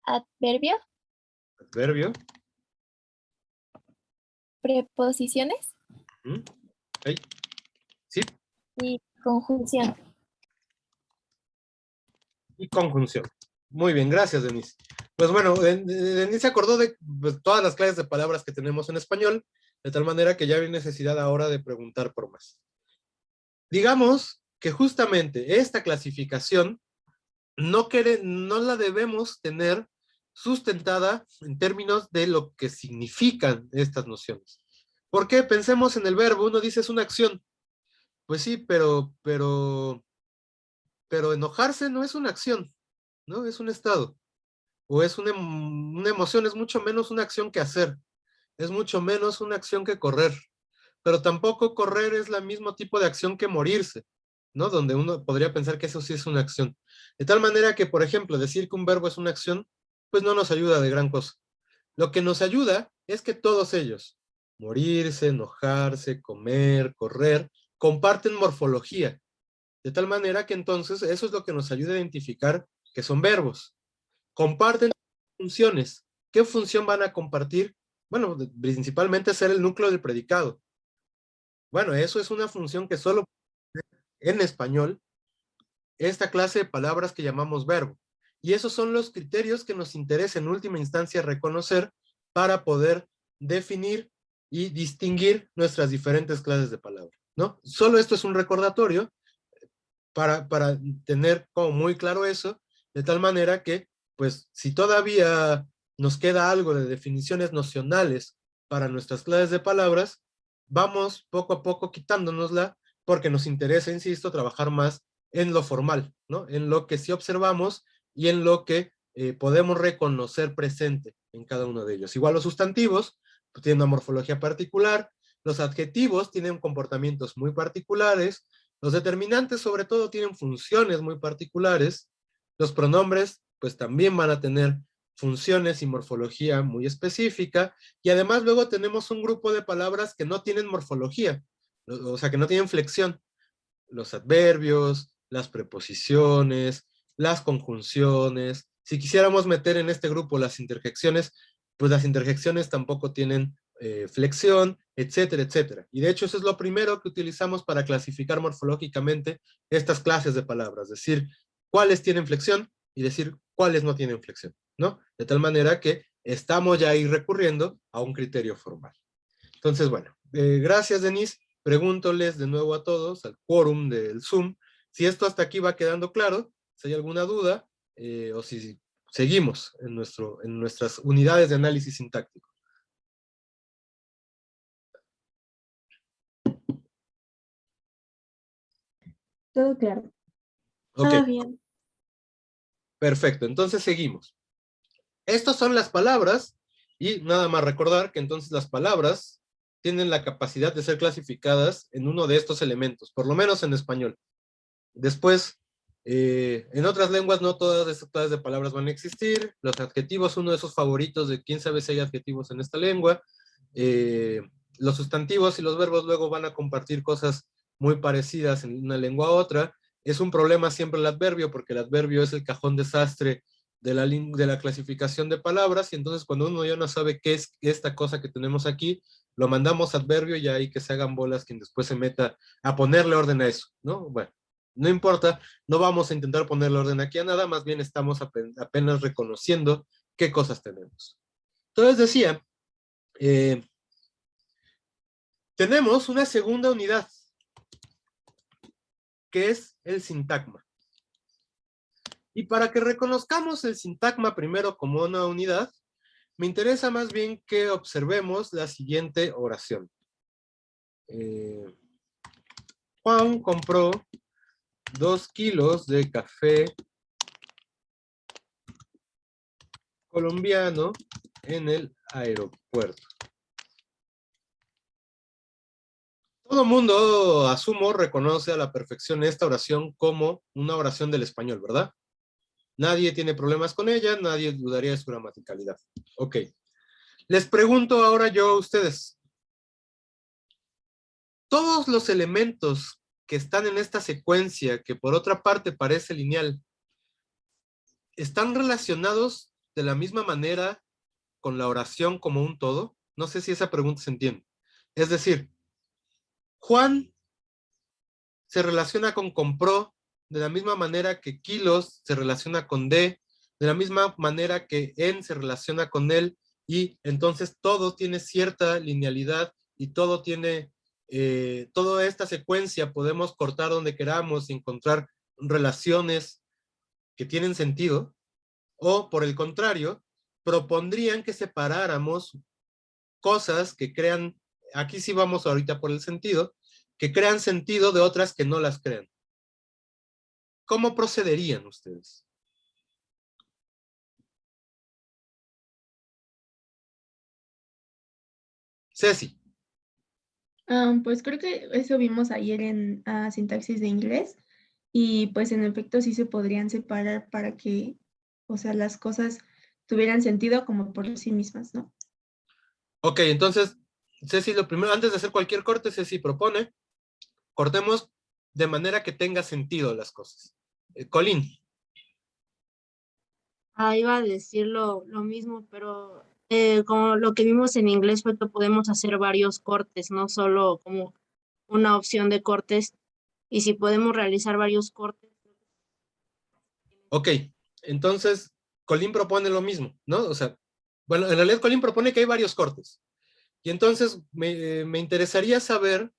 adverbio, Adverbio. preposiciones Ujú. Ok. Sí. y conjunción. Y conjunción. Muy bien, gracias, Denise. Pues bueno, Denise se acordó de pues, todas las clases de palabras que tenemos en español, de tal manera que ya hay necesidad ahora de preguntar por más. Digamos que justamente esta clasificación no la debemos tener sustentada en términos de lo que significan estas nociones. ¿Por qué? Pensemos en el verbo, uno dice es una acción. Pues sí, pero enojarse no es una acción, ¿no? Es un estado. O es una emoción, es mucho menos una acción que hacer. Es mucho menos una acción que correr. Pero tampoco correr es el mismo tipo de acción que morirse, ¿no? Donde uno podría pensar que eso sí es una acción. De tal manera que, por ejemplo, decir que un verbo es una acción, pues no nos ayuda de gran cosa. Lo que nos ayuda es que todos ellos, morirse, enojarse, comer, correr, comparten morfología. De tal manera que entonces eso es lo que nos ayuda a identificar que son verbos. Comparten funciones. ¿Qué función van a compartir? Bueno, principalmente ser el núcleo del predicado. Bueno, eso es una función que solo en español, esta clase de palabras que llamamos verbo. Y esos son los criterios que nos interesa en última instancia reconocer para poder definir y distinguir nuestras diferentes clases de palabras, ¿no? Solo esto es un recordatorio para tener como muy claro eso, de tal manera que, pues, si todavía nos queda algo de definiciones nocionales para nuestras clases de palabras, vamos poco a poco quitándonosla porque nos interesa, insisto, trabajar más en lo formal, ¿no? En lo que sí observamos y en lo que podemos reconocer presente en cada uno de ellos. Igual los sustantivos pues, tienen una morfología particular, los adjetivos tienen comportamientos muy particulares, los determinantes sobre todo tienen funciones muy particulares, los pronombres pues también van a tener funciones y morfología muy específica, y además luego tenemos un grupo de palabras que no tienen morfología, o sea que no tienen flexión, los adverbios, las preposiciones, las conjunciones. Si quisiéramos meter en este grupo las interjecciones, pues las interjecciones tampoco tienen flexión, etcétera, etcétera. Y de hecho eso es lo primero que utilizamos para clasificar morfológicamente estas clases de palabras, decir cuáles tienen flexión y decir cuáles no tienen flexión, ¿no? De tal manera que estamos ya ahí recurriendo a un criterio formal. Entonces, bueno, gracias, Denise. Pregúntoles de nuevo a todos, al quórum del Zoom, si esto hasta aquí va quedando claro, si hay alguna duda, o si seguimos en nuestras unidades de análisis sintáctico. Todo claro. Ok, Todo bien. perfecto. Entonces seguimos. Estas son las palabras, y nada más recordar que entonces las palabras tienen la capacidad de ser clasificadas en uno de estos elementos, por lo menos en español. Después, en otras lenguas no todas estas clases de palabras van a existir. Los adjetivos, uno de esos favoritos de quién sabe si hay adjetivos en esta lengua. Los sustantivos y los verbos luego van a compartir cosas muy parecidas en una lengua a otra. Es un problema siempre el adverbio, porque el adverbio es el cajón desastre de la clasificación de palabras, y entonces cuando uno ya no sabe qué es esta cosa que tenemos aquí, lo mandamos adverbio y ahí que se hagan bolas quien después se meta a ponerle orden a eso, ¿no? Bueno, no importa, no vamos a intentar ponerle orden aquí a nada, más bien estamos apenas reconociendo qué cosas tenemos. Entonces decía, tenemos una segunda unidad, que es el sintagma. Y para que reconozcamos el sintagma primero como una unidad, me interesa más bien que observemos la siguiente oración. Juan compró 2 kilos de café colombiano en el aeropuerto. Todo mundo, asumo, reconoce a la perfección esta oración como una oración del español, ¿verdad? Nadie tiene problemas con ella, nadie dudaría de su gramaticalidad. Ok. Les pregunto ahora yo a ustedes. Todos los elementos que están en esta secuencia, que por otra parte parece lineal, ¿están relacionados de la misma manera con la oración como un todo? No sé si esa pregunta se entiende. Es decir, Juan se relaciona con compró de la misma manera que kilos se relaciona con de la misma manera que en se relaciona con él, y entonces todo tiene cierta linealidad y todo tiene, toda esta secuencia podemos cortar donde queramos y encontrar relaciones que tienen sentido, o por el contrario, propondrían que separáramos cosas que crean, aquí sí vamos ahorita por el sentido, que crean sentido de otras que no las crean. ¿Cómo procederían ustedes? Ceci. Pues creo que eso vimos ayer en sintaxis de inglés, y pues en efecto sí se podrían separar para que, o sea, las cosas tuvieran sentido como por sí mismas, ¿no? Ok, entonces, Ceci, lo primero, antes de hacer cualquier corte, Ceci propone, cortemos de manera que tenga sentido las cosas. Colín. Iba a decir lo mismo, pero como lo que vimos en inglés fue que podemos hacer varios cortes, no solo como una opción de cortes, y si podemos realizar varios cortes. Ok, entonces, Colín propone lo mismo, ¿no? O sea, bueno, en realidad Colín propone que hay varios cortes. Y entonces me interesaría saber,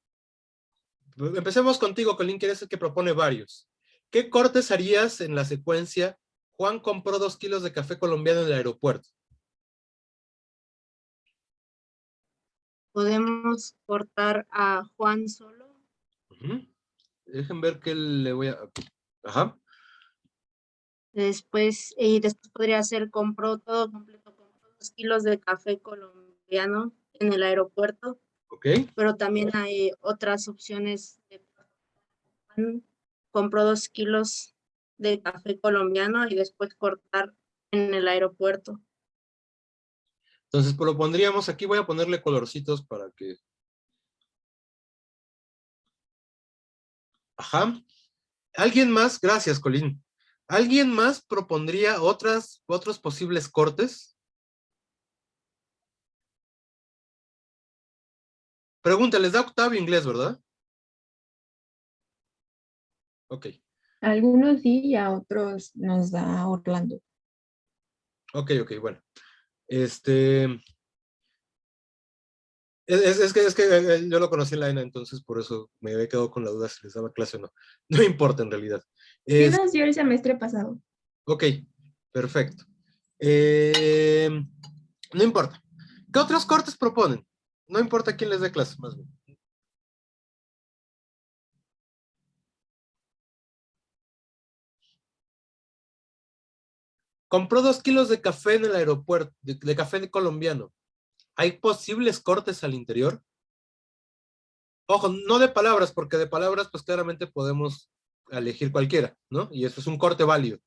empecemos contigo, Colín, que eres el que propone varios. ¿Qué cortes harías en la secuencia Juan compró 2 kilos de café colombiano en el aeropuerto? Podemos cortar a Juan solo. Uh-huh. Dejen ver qué le voy a... Ajá. Después podría ser compró todo completo, compró 2 kilos de café colombiano en el aeropuerto. Ok. Pero también hay otras opciones. Compró 2 kilos de café colombiano y después cortar en el aeropuerto. Entonces propondríamos, aquí voy a ponerle colorcitos para que... Ajá. ¿Alguien más? Gracias, Colín. ¿Alguien más propondría otros posibles cortes? Pregunta, ¿les da Octavio inglés, verdad? Ok, Algunos sí y a otros nos da Orlando. ok, bueno. Es que yo lo conocí en la ENA, entonces por eso me había quedado con la duda si les daba clase o no. No importa en realidad. Sí nos dio el semestre pasado. Ok, perfecto. No importa. ¿Qué otros cortes proponen? No importa quién les dé clase, más bien. compró 2 kilos de café en el aeropuerto, de café colombiano. ¿Hay posibles cortes al interior? Ojo, no de palabras, porque de palabras pues claramente podemos elegir cualquiera, ¿no? Y eso es un corte válido.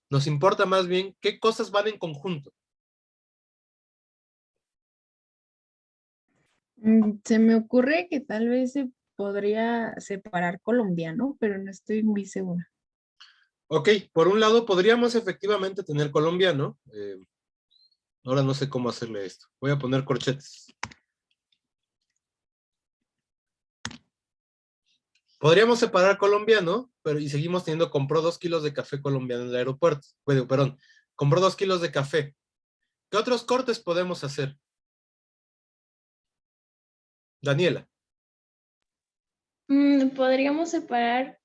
Nos importa más bien qué cosas van en conjunto. Se me ocurre que tal vez se podría separar colombiano, pero no estoy muy segura. Ok, por un lado podríamos efectivamente tener colombiano. Ahora no sé cómo hacerle esto. Voy a poner corchetes. Podríamos separar colombiano, pero y seguimos teniendo, compró 2 kilos de café colombiano en el aeropuerto. Bueno, perdón, compró 2 kilos de café. ¿Qué otros cortes podemos hacer? Daniela. Podríamos separar,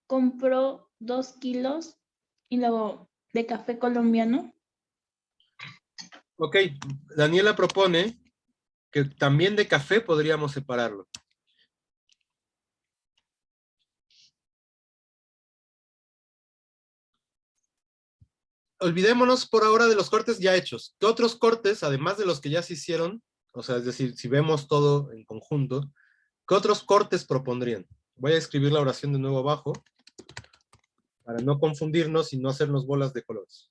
compró 2 kilos y luego de café colombiano. Ok, Daniela propone que también de café podríamos separarlo. Olvidémonos por ahora de los cortes ya hechos. ¿Qué otros cortes, además de los que ya se hicieron? O sea, es decir, si vemos todo en conjunto, ¿qué otros cortes propondrían? Voy a escribir la oración de nuevo abajo para no confundirnos y no hacernos bolas de colores.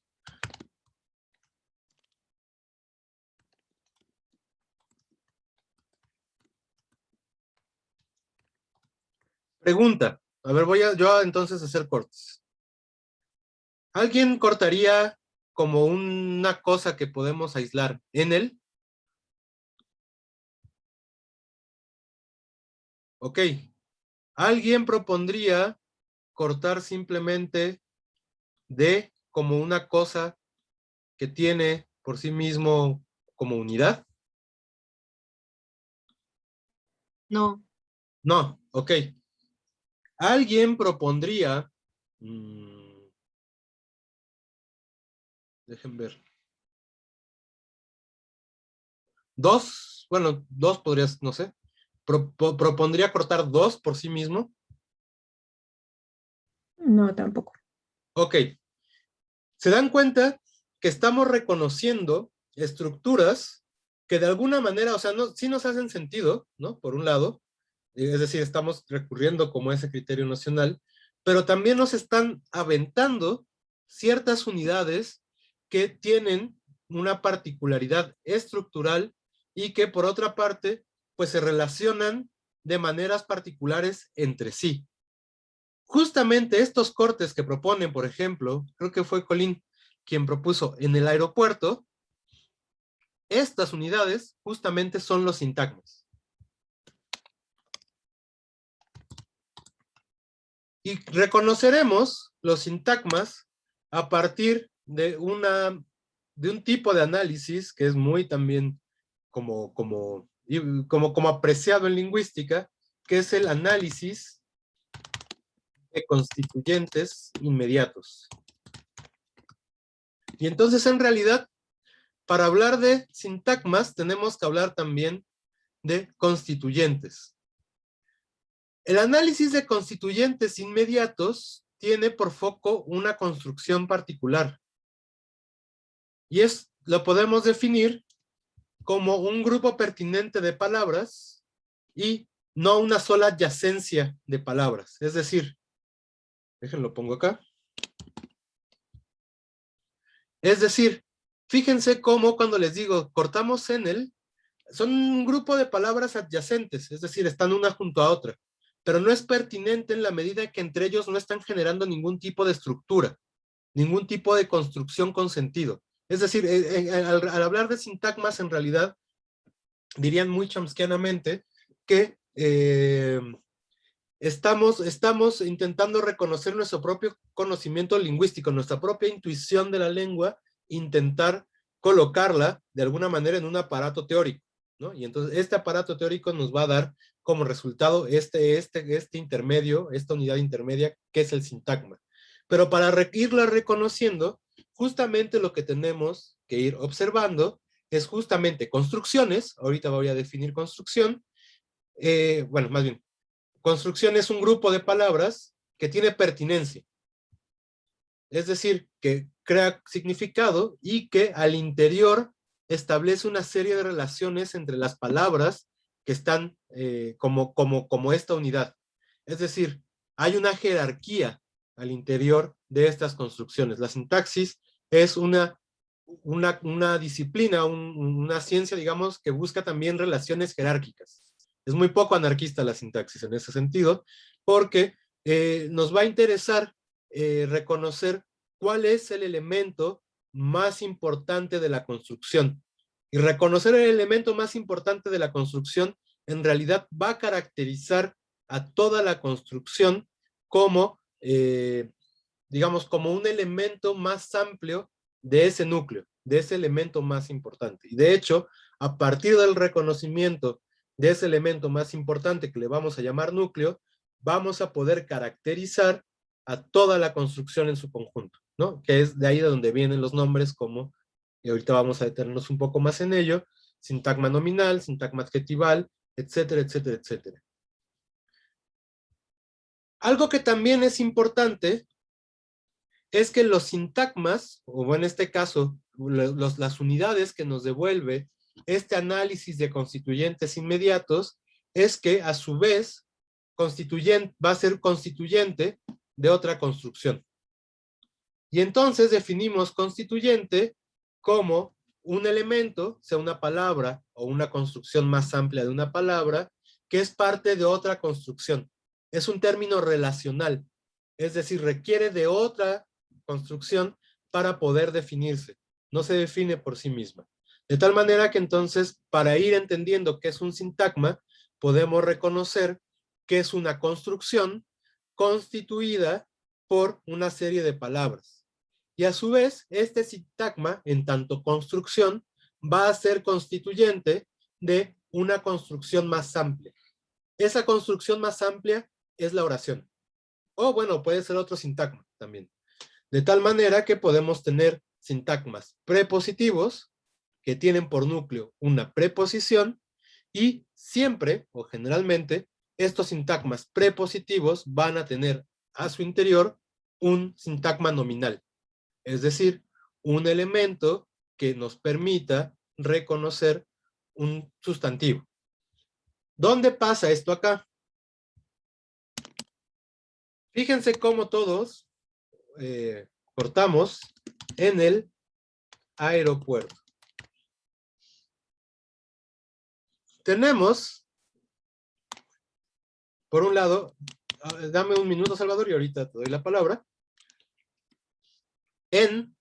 Pregunta. A ver, voy a yo entonces hacer cortes. ¿Alguien cortaría como una cosa que podemos aislar en él? Ok. ¿Alguien propondría cortar simplemente de como una cosa que tiene por sí mismo como unidad? No. No, ok. ¿Alguien propondría... dejen ver. Dos, bueno, dos podrías, no sé. ¿Propondría cortar dos por sí mismo? No, tampoco. Ok. ¿Se dan cuenta que estamos reconociendo estructuras que de alguna manera, o sea, no, sí nos hacen sentido, ¿no? Por un lado, es decir, estamos recurriendo como a ese criterio nacional, pero también nos están aventando ciertas unidades que tienen una particularidad estructural y que por otra parte, pues se relacionan de maneras particulares entre sí. Justamente estos cortes que proponen, por ejemplo, creo que fue Colín quien propuso en el aeropuerto, estas unidades justamente son los sintagmas. Y reconoceremos los sintagmas a partir de un tipo de análisis que es muy también como apreciado en lingüística, que es el análisis de constituyentes inmediatos. Y entonces, en realidad, para hablar de sintagmas, tenemos que hablar también de constituyentes. El análisis de constituyentes inmediatos tiene por foco una construcción particular. Y lo podemos definir como un grupo pertinente de palabras y no una sola adyacencia de palabras. Es decir, déjenlo pongo acá. Es decir, fíjense cómo cuando les digo cortamos en él, son un grupo de palabras adyacentes, es decir, están una junto a otra, pero no es pertinente en la medida que entre ellos no están generando ningún tipo de estructura, ningún tipo de construcción con sentido. Es decir, al hablar de sintagmas, en realidad, dirían muy chomskianamente que estamos intentando reconocer nuestro propio conocimiento lingüístico, nuestra propia intuición de la lengua, intentar colocarla de alguna manera en un aparato teórico, ¿no? Y entonces este aparato teórico nos va a dar como resultado este intermedio, esta unidad intermedia, que es el sintagma. Pero para irla reconociendo, justamente lo que tenemos que ir observando es justamente construcciones. Ahorita voy a definir construcción. Bueno, más bien, construcción es un grupo de palabras que tiene pertinencia. Es decir, que crea significado y que al interior establece una serie de relaciones entre las palabras que están como esta unidad. Es decir, hay una jerarquía al interior de estas construcciones. La sintaxis es una disciplina, una ciencia, digamos, que busca también relaciones jerárquicas. Es muy poco anarquista la sintaxis en ese sentido, porque nos va a interesar reconocer cuál es el elemento más importante de la construcción. Y reconocer el elemento más importante de la construcción en realidad va a caracterizar a toda la construcción como, digamos, como un elemento más amplio de ese núcleo, de ese elemento más importante. Y de hecho, a partir del reconocimiento de ese elemento más importante que le vamos a llamar núcleo, vamos a poder caracterizar a toda la construcción en su conjunto, ¿no? Que es de ahí de donde vienen los nombres como, y ahorita vamos a detenernos un poco más en ello, sintagma nominal, sintagma adjetival, etcétera, etcétera, etcétera. Algo que también es importante es que los sintagmas, o en este caso, las unidades que nos devuelve este análisis de constituyentes inmediatos, es que a su vez va a ser constituyente de otra construcción. Y entonces definimos constituyente como un elemento, sea una palabra o una construcción más amplia de una palabra, que es parte de otra construcción. Es un término relacional, es decir, requiere de otra construcción para poder definirse. No se define por sí misma. De tal manera que entonces, para ir entendiendo qué es un sintagma, podemos reconocer que es una construcción constituida por una serie de palabras. Y a su vez, este sintagma, en tanto construcción, va a ser constituyente de una construcción más amplia. Esa construcción más amplia es la oración. O bueno, puede ser otro sintagma también. De tal manera que podemos tener sintagmas prepositivos que tienen por núcleo una preposición y siempre o generalmente estos sintagmas prepositivos van a tener a su interior un sintagma nominal, es decir, un elemento que nos permita reconocer un sustantivo. ¿Dónde pasa esto acá? Fíjense cómo todos cortamos en el aeropuerto. Tenemos, por un lado, dame un minuto, Salvador, y ahorita te doy la palabra, en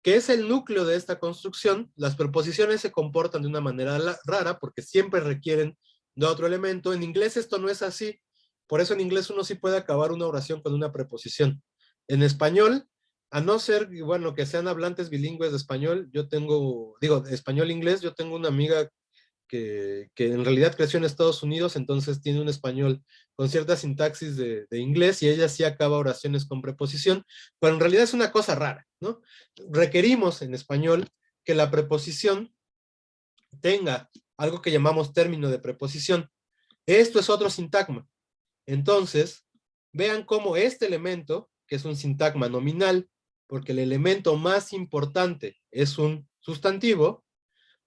que es el núcleo de esta construcción. Las preposiciones se comportan de una manera rara porque siempre requieren de otro elemento. En inglés esto no es así, por eso en inglés uno sí puede acabar una oración con una preposición. En español, a no ser, bueno, que sean hablantes bilingües de español, español-inglés, yo tengo una amiga que en realidad creció en Estados Unidos, entonces tiene un español con cierta sintaxis de inglés y ella sí acaba oraciones con preposición, pero en realidad es una cosa rara, ¿no? Requerimos en español que la preposición tenga algo que llamamos término de preposición. Esto es otro sintagma. Entonces, vean cómo este elemento, que es un sintagma nominal, porque el elemento más importante es un sustantivo,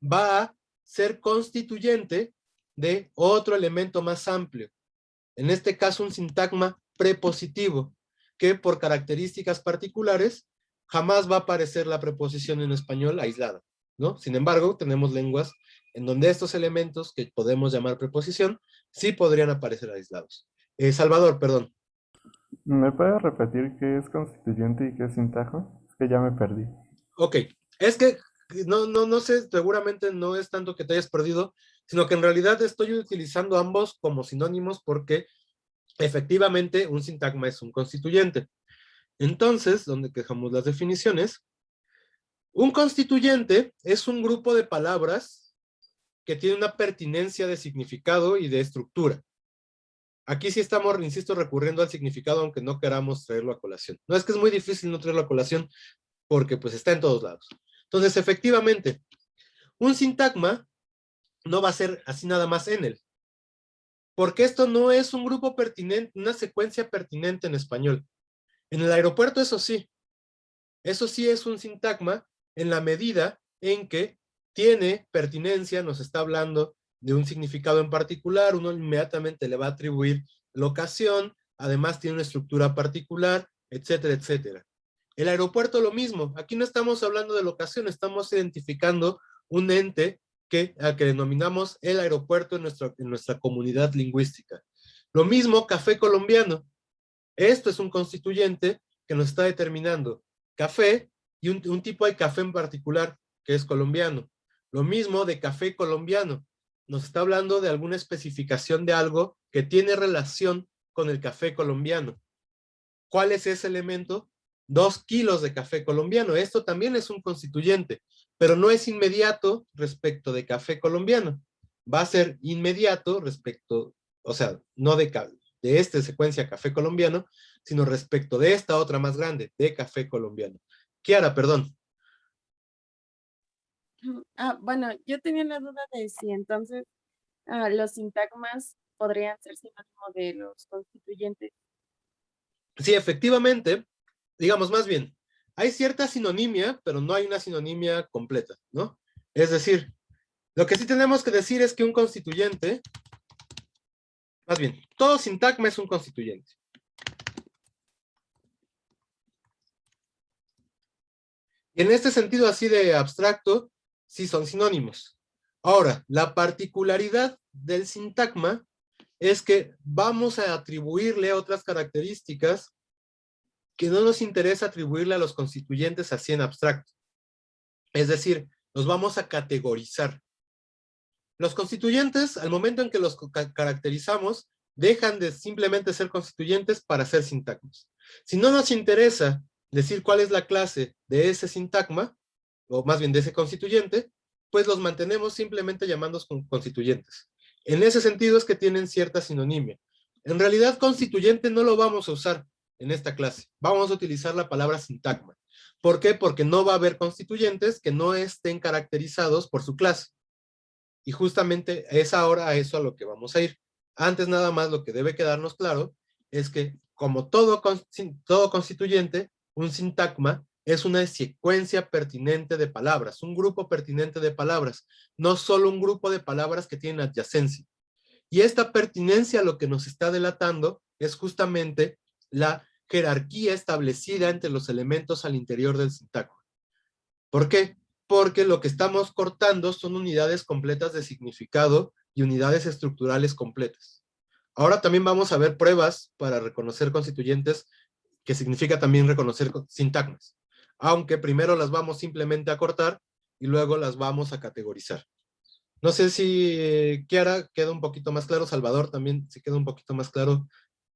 va a ser constituyente de otro elemento más amplio. En este caso, un sintagma prepositivo, que por características particulares jamás va a aparecer la preposición en español aislada, ¿no? Sin embargo, tenemos lenguas en donde estos elementos que podemos llamar preposición sí podrían aparecer aislados. Salvador, perdón. ¿Me puedes repetir qué es constituyente y qué es sintagma? Es que ya me perdí. Ok, es que no sé, seguramente no es tanto que te hayas perdido, sino que en realidad estoy utilizando ambos como sinónimos porque efectivamente un sintagma es un constituyente. Entonces, donde dejamos las definiciones, un constituyente es un grupo de palabras que tiene una pertinencia de significado y de estructura. Aquí sí estamos, insisto, recurriendo al significado, aunque no queramos traerlo a colación. No es que es muy difícil no traerlo a colación, porque pues está en todos lados. Entonces, efectivamente, un sintagma no va a ser así nada más en él, porque esto no es un grupo pertinente, una secuencia pertinente en español. En el aeropuerto eso sí es un sintagma en la medida en que tiene pertinencia, nos está hablando de un significado en particular, uno inmediatamente le va a atribuir locación, además tiene una estructura particular, etcétera, etcétera. El aeropuerto lo mismo, aquí no estamos hablando de locación, estamos identificando un ente al que denominamos el aeropuerto en nuestra comunidad lingüística. Lo mismo café colombiano. Esto es un constituyente que nos está determinando café y un tipo de café en particular que es colombiano. Lo mismo de café colombiano. Nos está hablando de alguna especificación de algo que tiene relación con el café colombiano. ¿Cuál es ese elemento? 2 kilos de café colombiano. Esto también es un constituyente, pero no es inmediato respecto de café colombiano. Va a ser inmediato respecto, o sea, no de esta secuencia café colombiano, sino respecto de esta otra más grande, de café colombiano. Kiara, perdón. Bueno, yo tenía la duda de si entonces los sintagmas podrían ser sinónimo de los constituyentes. Sí, efectivamente, digamos más bien, hay cierta sinonimia, pero no hay una sinonimia completa, ¿no? Es decir, lo que sí tenemos que decir es que un constituyente, más bien, todo sintagma es un constituyente. Y en este sentido así de abstracto, sí son sinónimos. Ahora, la particularidad del sintagma es que vamos a atribuirle otras características que no nos interesa atribuirle a los constituyentes así en abstracto. Es decir, los vamos a categorizar. Los constituyentes, al momento en que los caracterizamos, dejan de simplemente ser constituyentes para ser sintagmas. Si no nos interesa decir cuál es la clase de ese sintagma, o más bien de ese constituyente, pues los mantenemos simplemente llamándolos constituyentes. En ese sentido es que tienen cierta sinonimia. En realidad, constituyente no lo vamos a usar en esta clase. Vamos a utilizar la palabra sintagma. ¿Por qué? Porque no va a haber constituyentes que no estén caracterizados por su clase. Y justamente es ahora a eso a lo que vamos a ir. Antes nada más lo que debe quedarnos claro es que como todo constituyente, un sintagma es una secuencia pertinente de palabras, un grupo pertinente de palabras, no solo un grupo de palabras que tienen adyacencia. Y esta pertinencia lo que nos está delatando es justamente la jerarquía establecida entre los elementos al interior del sintagma. ¿Por qué? Porque lo que estamos cortando son unidades completas de significado y unidades estructurales completas. Ahora también vamos a ver pruebas para reconocer constituyentes, que significa también reconocer sintagmas. Aunque primero las vamos simplemente a cortar y luego las vamos a categorizar. No sé si Kiara queda un poquito más claro, Salvador también si queda un poquito más claro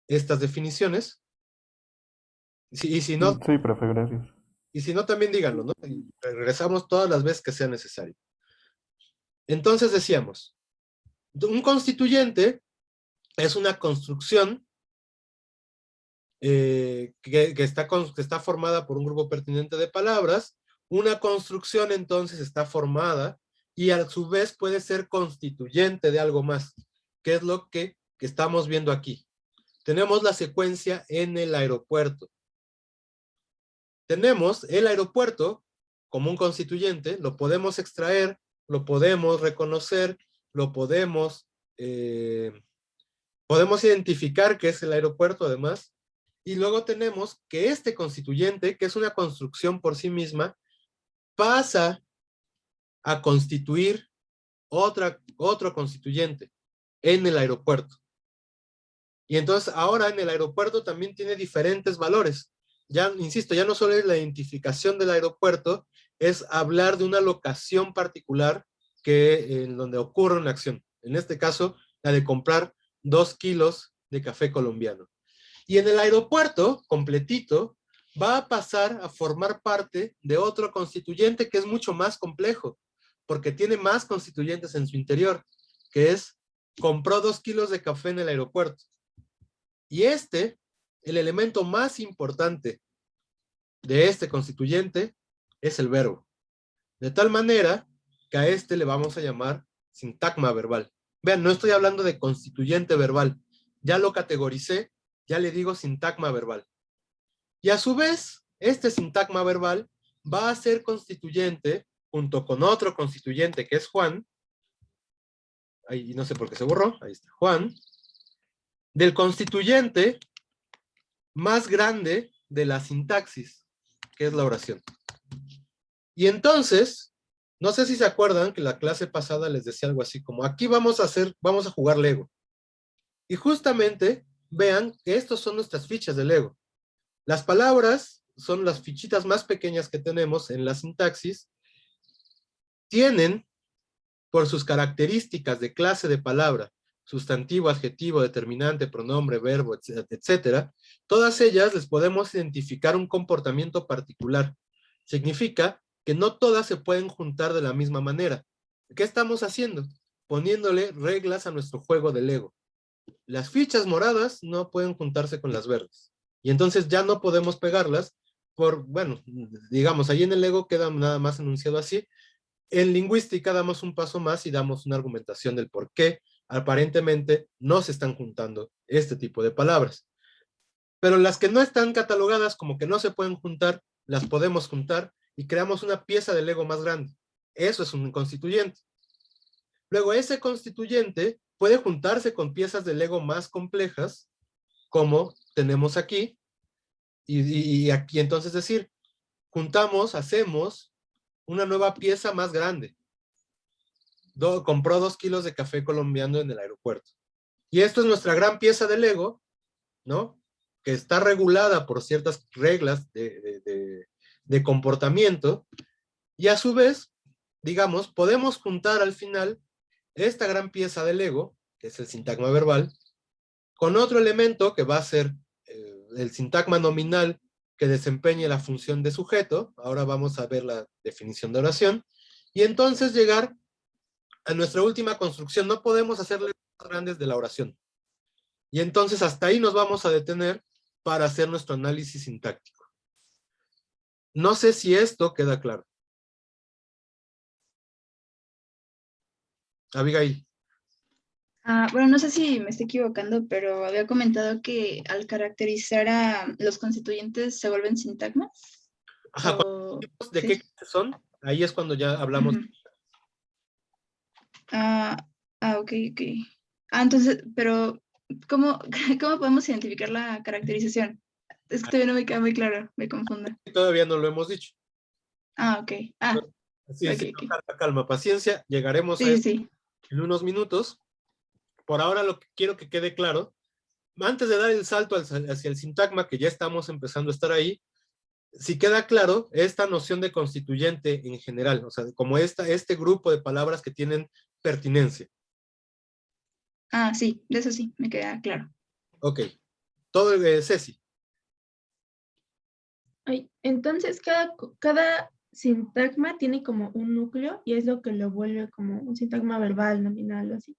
estas definiciones. Y si no, sí, profe, gracias. Y si no, también díganlo, ¿no? Y regresamos todas las veces que sea necesario. Entonces decíamos, un constituyente es una construcción que está formada por un grupo pertinente de palabras. Una construcción entonces está formada y a su vez puede ser constituyente de algo más, que es lo que estamos viendo aquí. Tenemos la secuencia en el aeropuerto. Tenemos el aeropuerto como un constituyente, lo podemos extraer, lo podemos reconocer, lo podemos identificar que es el aeropuerto además, y luego tenemos que este constituyente, que es una construcción por sí misma, pasa a constituir otro constituyente en el aeropuerto. Y entonces ahora en el aeropuerto también tiene diferentes valores. Ya, insisto, ya no solo es la identificación del aeropuerto, es hablar de una locación particular en donde ocurre una acción. En este caso, la de comprar 2 kilos de café colombiano. Y en el aeropuerto, completito, va a pasar a formar parte de otro constituyente que es mucho más complejo, porque tiene más constituyentes en su interior, que es, compró 2 kilos de café en el aeropuerto. Y el elemento más importante de este constituyente es el verbo. De tal manera que a le vamos a llamar sintagma verbal. Vean, no estoy hablando de constituyente verbal. Ya lo categoricé, ya le digo sintagma verbal. Y a su vez, este sintagma verbal va a ser constituyente, junto con otro constituyente que es Juan, ahí no sé por qué se borró, ahí está, Juan, del constituyente más grande de la sintaxis, que es la oración. Y entonces, no sé si se acuerdan que la clase pasada les decía algo así como, aquí vamos a jugar Lego. Y justamente, vean que estos son nuestras fichas de Lego. Las palabras son las fichitas más pequeñas que tenemos en la sintaxis. Tienen, por sus características de clase de palabra, sustantivo, adjetivo, determinante, pronombre, verbo, etcétera, todas ellas les podemos identificar un comportamiento particular. Significa que no todas se pueden juntar de la misma manera. ¿Qué estamos haciendo? Poniéndole reglas a nuestro juego de Lego. Las fichas moradas no pueden juntarse con las verdes. Y entonces ya no podemos pegarlas bueno, digamos, ahí en el Lego queda nada más enunciado así. En lingüística damos un paso más y damos una argumentación del por qué aparentemente no se están juntando este tipo de palabras. Pero las que no están catalogadas como que no se pueden juntar, las podemos juntar y creamos una pieza de Lego más grande. Eso es un constituyente. Luego ese constituyente puede juntarse con piezas de Lego más complejas, como tenemos aquí, y aquí entonces decir, juntamos, hacemos una nueva pieza más grande. Compró 2 kilos de café colombiano en el aeropuerto. Y esto es nuestra gran pieza de Lego, ¿no? Que está regulada por ciertas reglas de comportamiento, y a su vez, digamos, podemos juntar al final esta gran pieza de Lego, que es el sintagma verbal, con otro elemento que va a ser el sintagma nominal que desempeñe la función de sujeto. Ahora vamos a ver la definición de oración, y entonces llegar a nuestra última construcción. No podemos hacerle más grandes de la oración. Y entonces hasta ahí nos vamos a detener para hacer nuestro análisis sintáctico. No sé si esto queda claro. Abigail. Bueno, no sé si me estoy equivocando, pero había comentado que al caracterizar a los constituyentes se vuelven sintagmas. Ajá, cuando decimos de qué son, ahí es cuando ya hablamos. Ok. Entonces, pero ¿cómo podemos identificar la caracterización? Es que todavía no me queda muy claro, me confundo. Todavía no lo hemos dicho. Ok. Sí, calma, paciencia, llegaremos a Sí, eso sí. en unos minutos. Por ahora lo que quiero que quede claro, antes de dar el salto hacia el sintagma, que ya estamos empezando a estar ahí, si queda claro, esta noción de constituyente en general, o sea, como este grupo de palabras que tienen pertinencia. Sí, de eso sí, me queda claro. Ok. Todo, Ceci. Entonces, cada sintagma tiene como un núcleo y es lo que lo vuelve como un sintagma verbal, nominal o así.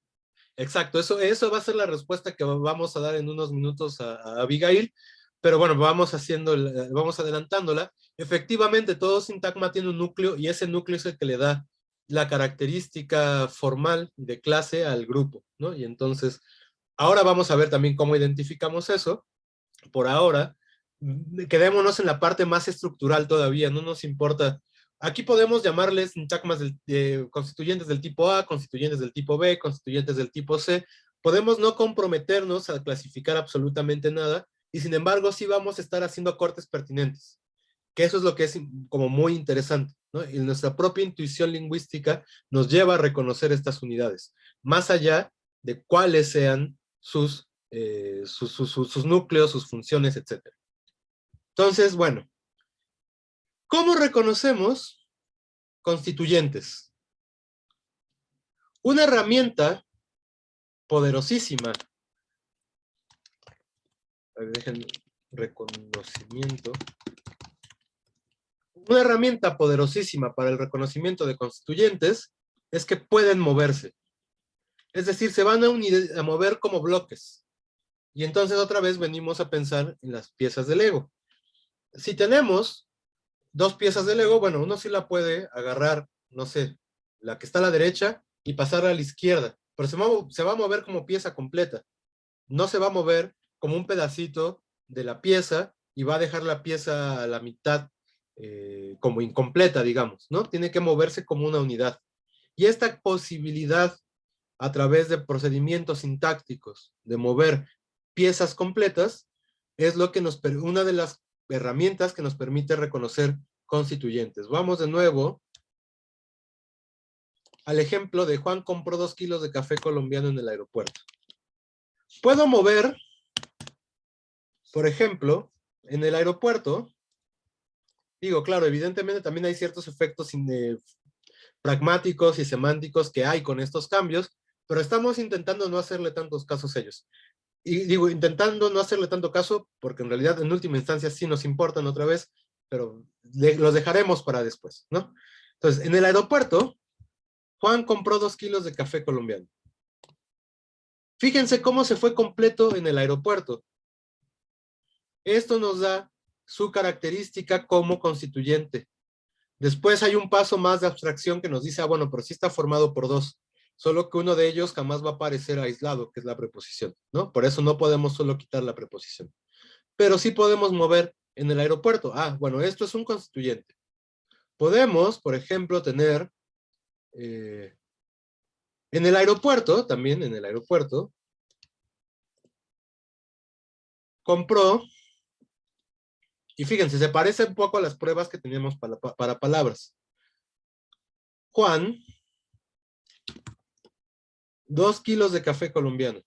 Exacto, eso va a ser la respuesta que vamos a dar en unos minutos a Abigail, pero bueno, vamos adelantándola. Efectivamente, todo sintagma tiene un núcleo y ese núcleo es el que le da la característica formal de clase al grupo, ¿no? Y entonces, ahora vamos a ver también cómo identificamos eso. Por ahora, quedémonos en la parte más estructural todavía, no nos importa. Aquí podemos llamarles sintagmas constituyentes del tipo A, constituyentes del tipo B, constituyentes del tipo C. Podemos no comprometernos a clasificar absolutamente nada, y sin embargo sí vamos a estar haciendo acortes pertinentes, que eso es lo que es como muy interesante, ¿no? Y nuestra propia intuición lingüística nos lleva a reconocer estas unidades, más allá de cuáles sean sus núcleos, sus funciones, etc. Entonces, bueno, ¿cómo reconocemos constituyentes? Una herramienta poderosísima. Dejen reconocimiento. Una herramienta poderosísima para el reconocimiento de constituyentes es que pueden moverse. Es decir, se van a mover como bloques. Y entonces otra vez venimos a pensar en las piezas de Lego. Si tenemos 2 piezas de Lego, bueno, uno sí la puede agarrar, no sé, la que está a la derecha y pasarla a la izquierda, pero se va a mover como pieza completa. No se va a mover como un pedacito de la pieza y va a dejar la pieza a la mitad como incompleta, digamos, ¿no? Tiene que moverse como una unidad. Y esta posibilidad a través de procedimientos sintácticos de mover piezas completas es lo que una de las herramientas que nos permite reconocer constituyentes. Vamos de nuevo al ejemplo de Juan compró 2 kilos de café colombiano en el aeropuerto. Puedo mover, por ejemplo, en el aeropuerto, digo, claro, evidentemente también hay ciertos efectos pragmáticos y semánticos que hay con estos cambios, pero estamos intentando no hacerle tantos casos a ellos. Y digo, intentando no hacerle tanto caso, porque en realidad en última instancia sí nos importan otra vez, pero los dejaremos para después, ¿no? Entonces, en el aeropuerto, Juan compró 2 kilos de café colombiano. Fíjense cómo se fue completo en el aeropuerto. Esto nos da su característica como constituyente. Después hay un paso más de abstracción que nos dice, ah, bueno, pero sí está formado por dos, solo que uno de ellos jamás va a aparecer aislado, que es la preposición, ¿no? Por eso no podemos solo quitar la preposición. Pero sí podemos mover en el aeropuerto. Ah, bueno, esto es un constituyente. Podemos, por ejemplo, tener en el aeropuerto, también en el aeropuerto, compró, y fíjense, se parece un poco a las pruebas que teníamos para palabras. Juan, 2 kilos de café colombiano.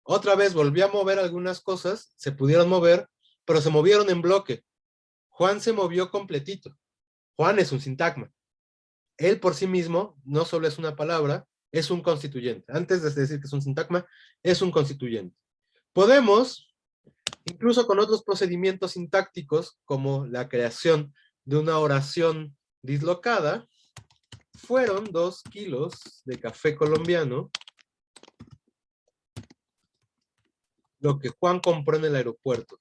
Otra vez volví a mover algunas cosas, se pudieron mover, pero se movieron en bloque. Juan se movió completito. Juan es un sintagma. Él por sí mismo no solo es una palabra, es un constituyente. Antes de decir que es un sintagma, es un constituyente. Podemos, incluso con otros procedimientos sintácticos, como la creación de una oración dislocada, fueron 2 kilos de café colombiano lo que Juan compró en el aeropuerto.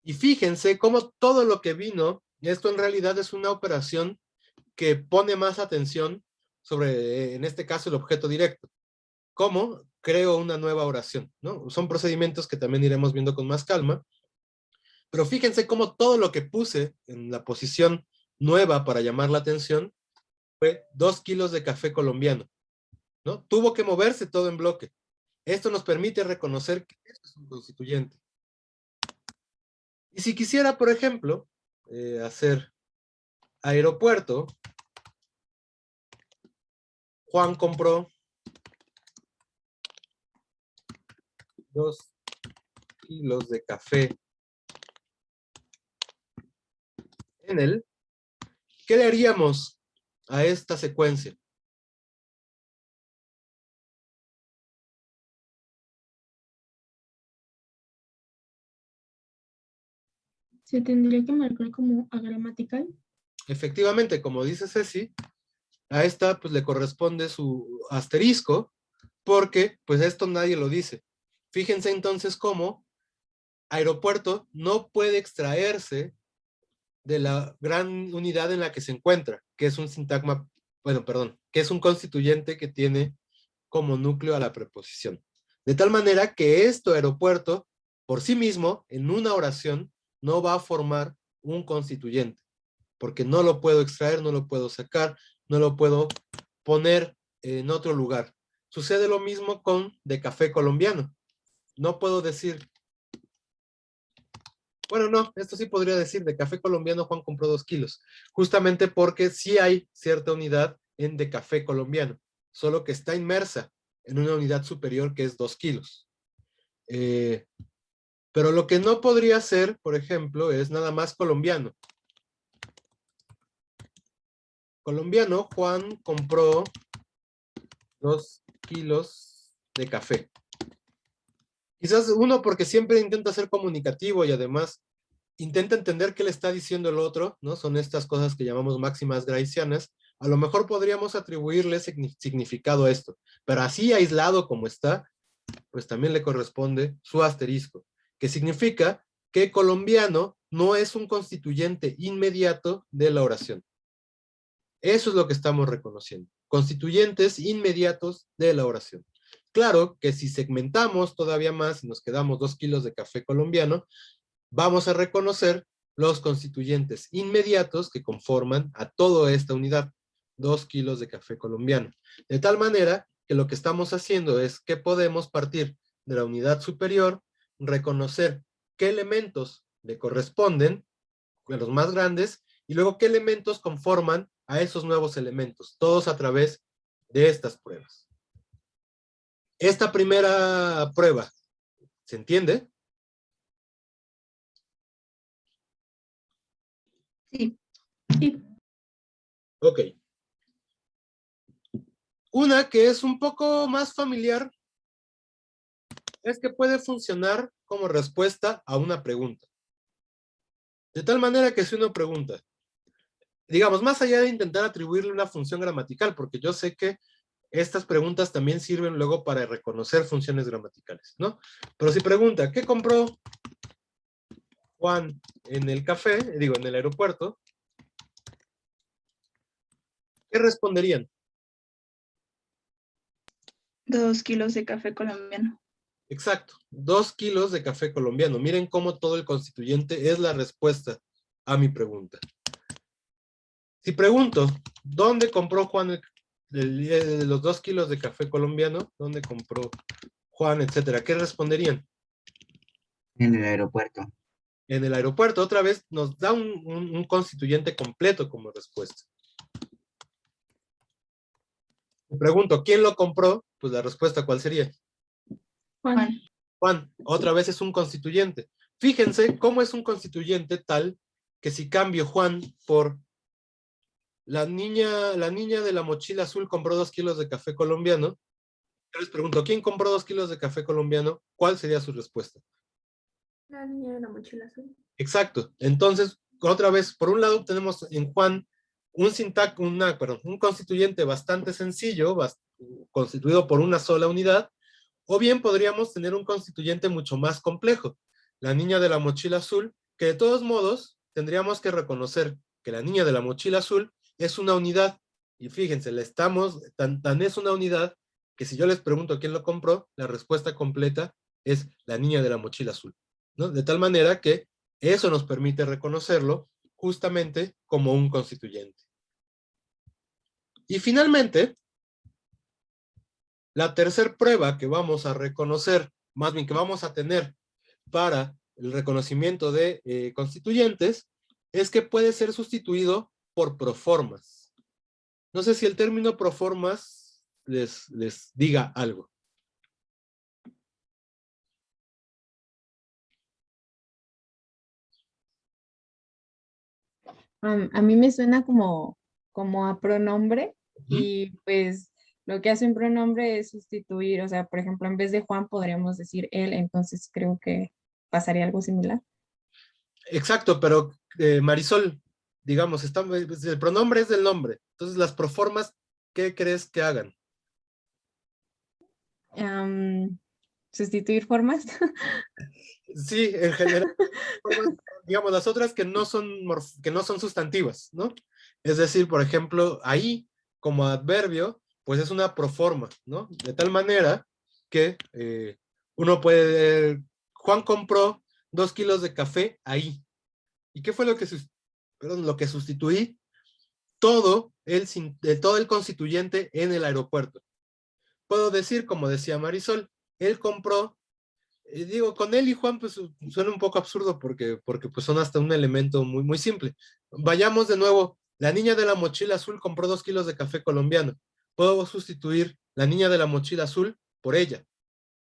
Y fíjense cómo todo lo que vino, esto en realidad es una operación que pone más atención sobre, en este caso, el objeto directo. ¿Cómo? Creo una nueva oración, ¿no? Son procedimientos que también iremos viendo con más calma. Pero fíjense cómo todo lo que puse en la posición nueva para llamar la atención fue 2 kilos de café colombiano, ¿no? Tuvo que moverse todo en bloque. Esto nos permite reconocer que esto es un constituyente. Y si quisiera, por ejemplo, hacer aeropuerto, Juan compró 2 kilos de café en él, ¿qué le haríamos a esta secuencia? Se tendría que marcar como agramatical. Efectivamente, como dice Ceci, a esta pues le corresponde su asterisco, porque pues esto nadie lo dice. Fíjense entonces cómo aeropuerto no puede extraerse de la gran unidad en la que se encuentra, que es un sintagma, bueno, perdón, que es un constituyente que tiene como núcleo a la preposición. De tal manera que esto aeropuerto, por sí mismo, en una oración, no va a formar un constituyente, porque no lo puedo extraer, no lo puedo sacar, no lo puedo poner en otro lugar. Sucede lo mismo con de café colombiano. No puedo decir, bueno, no, esto sí podría decir, de café colombiano Juan compró 2 kilos, justamente porque sí hay cierta unidad en de café colombiano, solo que está inmersa en una unidad superior que es 2 kilos. Pero lo que no podría ser, por ejemplo, es nada más colombiano. Colombiano, Juan compró 2 kilos de café. Quizás uno porque siempre intenta ser comunicativo y además intenta entender qué le está diciendo el otro, ¿no? Son estas cosas que llamamos máximas gracianas. A lo mejor podríamos atribuirle significado a esto, pero así aislado como está, pues también le corresponde su asterisco, que significa que colombiano no es un constituyente inmediato de la oración. Eso es lo que estamos reconociendo. Constituyentes inmediatos de la oración. Claro que si segmentamos todavía más y nos quedamos 2 kilos de café colombiano, vamos a reconocer los constituyentes inmediatos que conforman a toda esta unidad, 2 kilos de café colombiano. De tal manera que lo que estamos haciendo es que podemos partir de la unidad superior, reconocer qué elementos le corresponden, los más grandes, y luego qué elementos conforman a esos nuevos elementos, todos a través de estas pruebas. Esta primera prueba, ¿se entiende? Sí. Ok. Una que es un poco más familiar es que puede funcionar como respuesta a una pregunta. De tal manera que si uno pregunta, digamos, más allá de intentar atribuirle una función gramatical, porque yo sé que estas preguntas también sirven luego para reconocer funciones gramaticales, ¿no? Pero si pregunta, ¿qué compró Juan en el café, en el aeropuerto? ¿Qué responderían? 2 kilos de café colombiano. Exacto, 2 kilos de café colombiano. Miren cómo todo el constituyente es la respuesta a mi pregunta. Si pregunto, ¿dónde compró Juan los 2 kilos de café colombiano? ¿Dónde compró Juan, etcétera? ¿Qué responderían? En el aeropuerto. En el aeropuerto. Otra vez nos da un constituyente completo como respuesta. Si pregunto, ¿quién lo compró? Pues la respuesta, ¿cuál sería? Juan. Juan, otra vez es un constituyente. Fíjense cómo es un constituyente tal que si cambio Juan por la niña de la mochila azul compró 2 kilos de café colombiano, yo les pregunto, ¿quién compró 2 kilos de café colombiano? ¿Cuál sería su respuesta? La niña de la mochila azul. Exacto. Entonces, otra vez, por un lado tenemos en Juan un constituyente bastante sencillo, constituido por una sola unidad, o bien podríamos tener un constituyente mucho más complejo, la niña de la mochila azul, que de todos modos tendríamos que reconocer que la niña de la mochila azul es una unidad, y fíjense, tan es una unidad que si yo les pregunto quién lo compró, la respuesta completa es la niña de la mochila azul, ¿no? De tal manera que eso nos permite reconocerlo justamente como un constituyente. Y finalmente, la tercera prueba que vamos a reconocer, más bien que vamos a tener para el reconocimiento de constituyentes, es que puede ser sustituido por proformas. No sé si el término proformas les diga algo. A mí me suena como a pronombre y pues lo que hace un pronombre es sustituir, o sea, por ejemplo, en vez de Juan podríamos decir él, entonces creo que pasaría algo similar. Exacto, pero Marisol, digamos, el pronombre es del nombre. Entonces, las proformas, ¿qué crees que hagan? Sustituir formas. Sí, en general, digamos, las otras que no son sustantivas, ¿no? Es decir, por ejemplo, ahí, como adverbio, pues es una proforma, ¿no? De tal manera que uno puede, Juan compró 2 kilos de café ahí. ¿Y qué fue lo que sustituí? Todo el constituyente en el aeropuerto. Puedo decir, como decía Marisol, él compró, digo, con él y Juan, pues suena un poco absurdo porque pues son hasta un elemento muy, muy simple. Vayamos de nuevo, la niña de la mochila azul compró 2 kilos de café colombiano. Puedo sustituir la niña de la mochila azul por ella,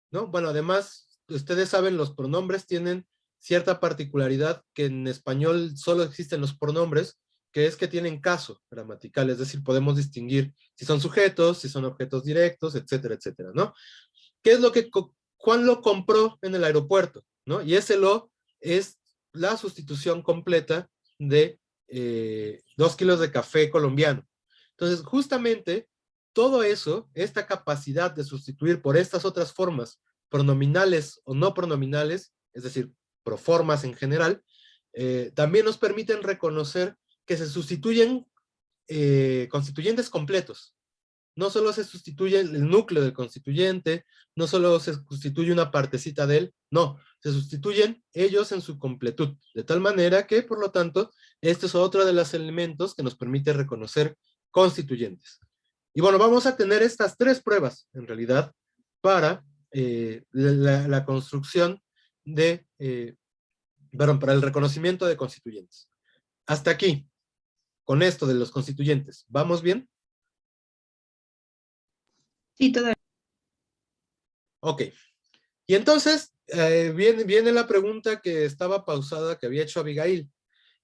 ¿no? Bueno, además, ustedes saben, los pronombres tienen cierta particularidad que en español solo existen los pronombres, que es que tienen caso gramatical, es decir, podemos distinguir si son sujetos, si son objetos directos, etcétera, etcétera, ¿no? ¿Qué es lo que Juan lo compró en el aeropuerto, ¿no? Y ese lo es la sustitución completa de 2 kilos de café colombiano. Entonces, justamente, todo eso, esta capacidad de sustituir por estas otras formas, pronominales o no pronominales, es decir, proformas en general, también nos permiten reconocer que se sustituyen constituyentes completos. no solo se sustituye el núcleo del constituyente, no solo se sustituye una partecita de él, no, se sustituyen ellos en su completud, de tal manera que, por lo tanto, este es otro de los elementos que nos permite reconocer constituyentes. Y bueno, vamos a tener estas 3 pruebas, en realidad, para la construcción de, para el reconocimiento de constituyentes. Hasta aquí, con esto de los constituyentes, ¿vamos bien? Sí, todavía. Ok. Y entonces viene la pregunta que estaba pausada, que había hecho Abigail,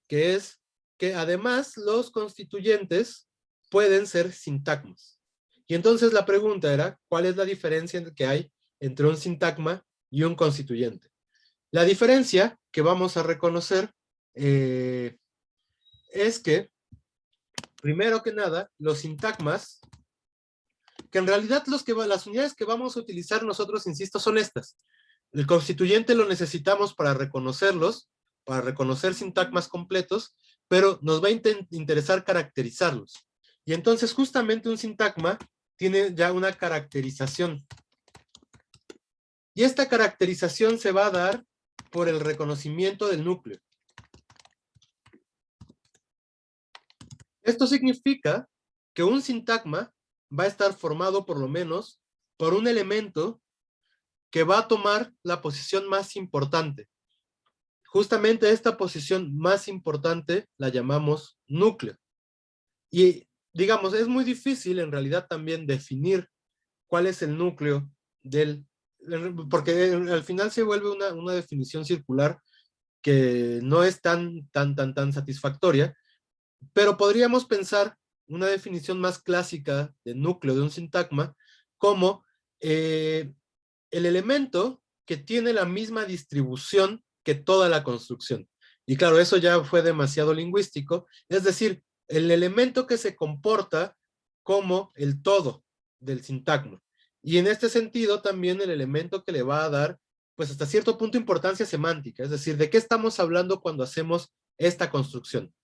que es que además los constituyentes pueden ser sintagmas. Y entonces la pregunta era, ¿cuál es la diferencia que hay entre un sintagma y un constituyente? La diferencia que vamos a reconocer es que, primero que nada, los sintagmas, que en realidad las unidades que vamos a utilizar nosotros, insisto, son estas. El constituyente lo necesitamos para reconocerlos, para reconocer sintagmas completos, pero nos va a interesar caracterizarlos. Y entonces justamente un sintagma tiene ya una caracterización. Y esta caracterización se va a dar por el reconocimiento del núcleo. Esto significa que un sintagma va a estar formado por lo menos por un elemento que va a tomar la posición más importante. Justamente esta posición más importante la llamamos núcleo. Y digamos, es muy difícil en realidad también definir cuál es el núcleo del, porque al final se vuelve una definición circular que no es tan satisfactoria, pero podríamos pensar una definición más clásica de núcleo de un sintagma como el elemento que tiene la misma distribución que toda la construcción. Y claro, eso ya fue demasiado lingüístico, es decir, el elemento que se comporta como el todo del sintagma. Y en este sentido también el elemento que le va a dar, pues hasta cierto punto, importancia semántica, es decir, ¿de qué estamos hablando cuando hacemos esta construcción?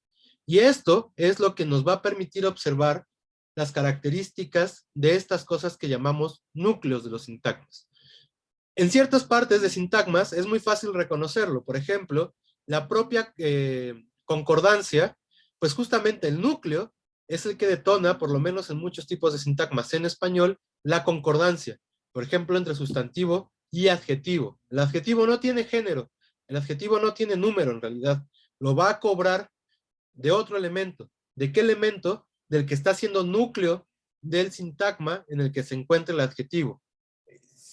Y esto es lo que nos va a permitir observar las características de estas cosas que llamamos núcleos de los sintagmas. En ciertas partes de sintagmas es muy fácil reconocerlo. Por ejemplo, la propia concordancia, pues justamente el núcleo es el que detona, por lo menos en muchos tipos de sintagmas en español, la concordancia. Por ejemplo, entre sustantivo y adjetivo. El adjetivo no tiene género, el adjetivo no tiene número en realidad. Lo va a cobrar de otro elemento. ¿De qué elemento? Del que está siendo núcleo del sintagma en el que se encuentra el adjetivo.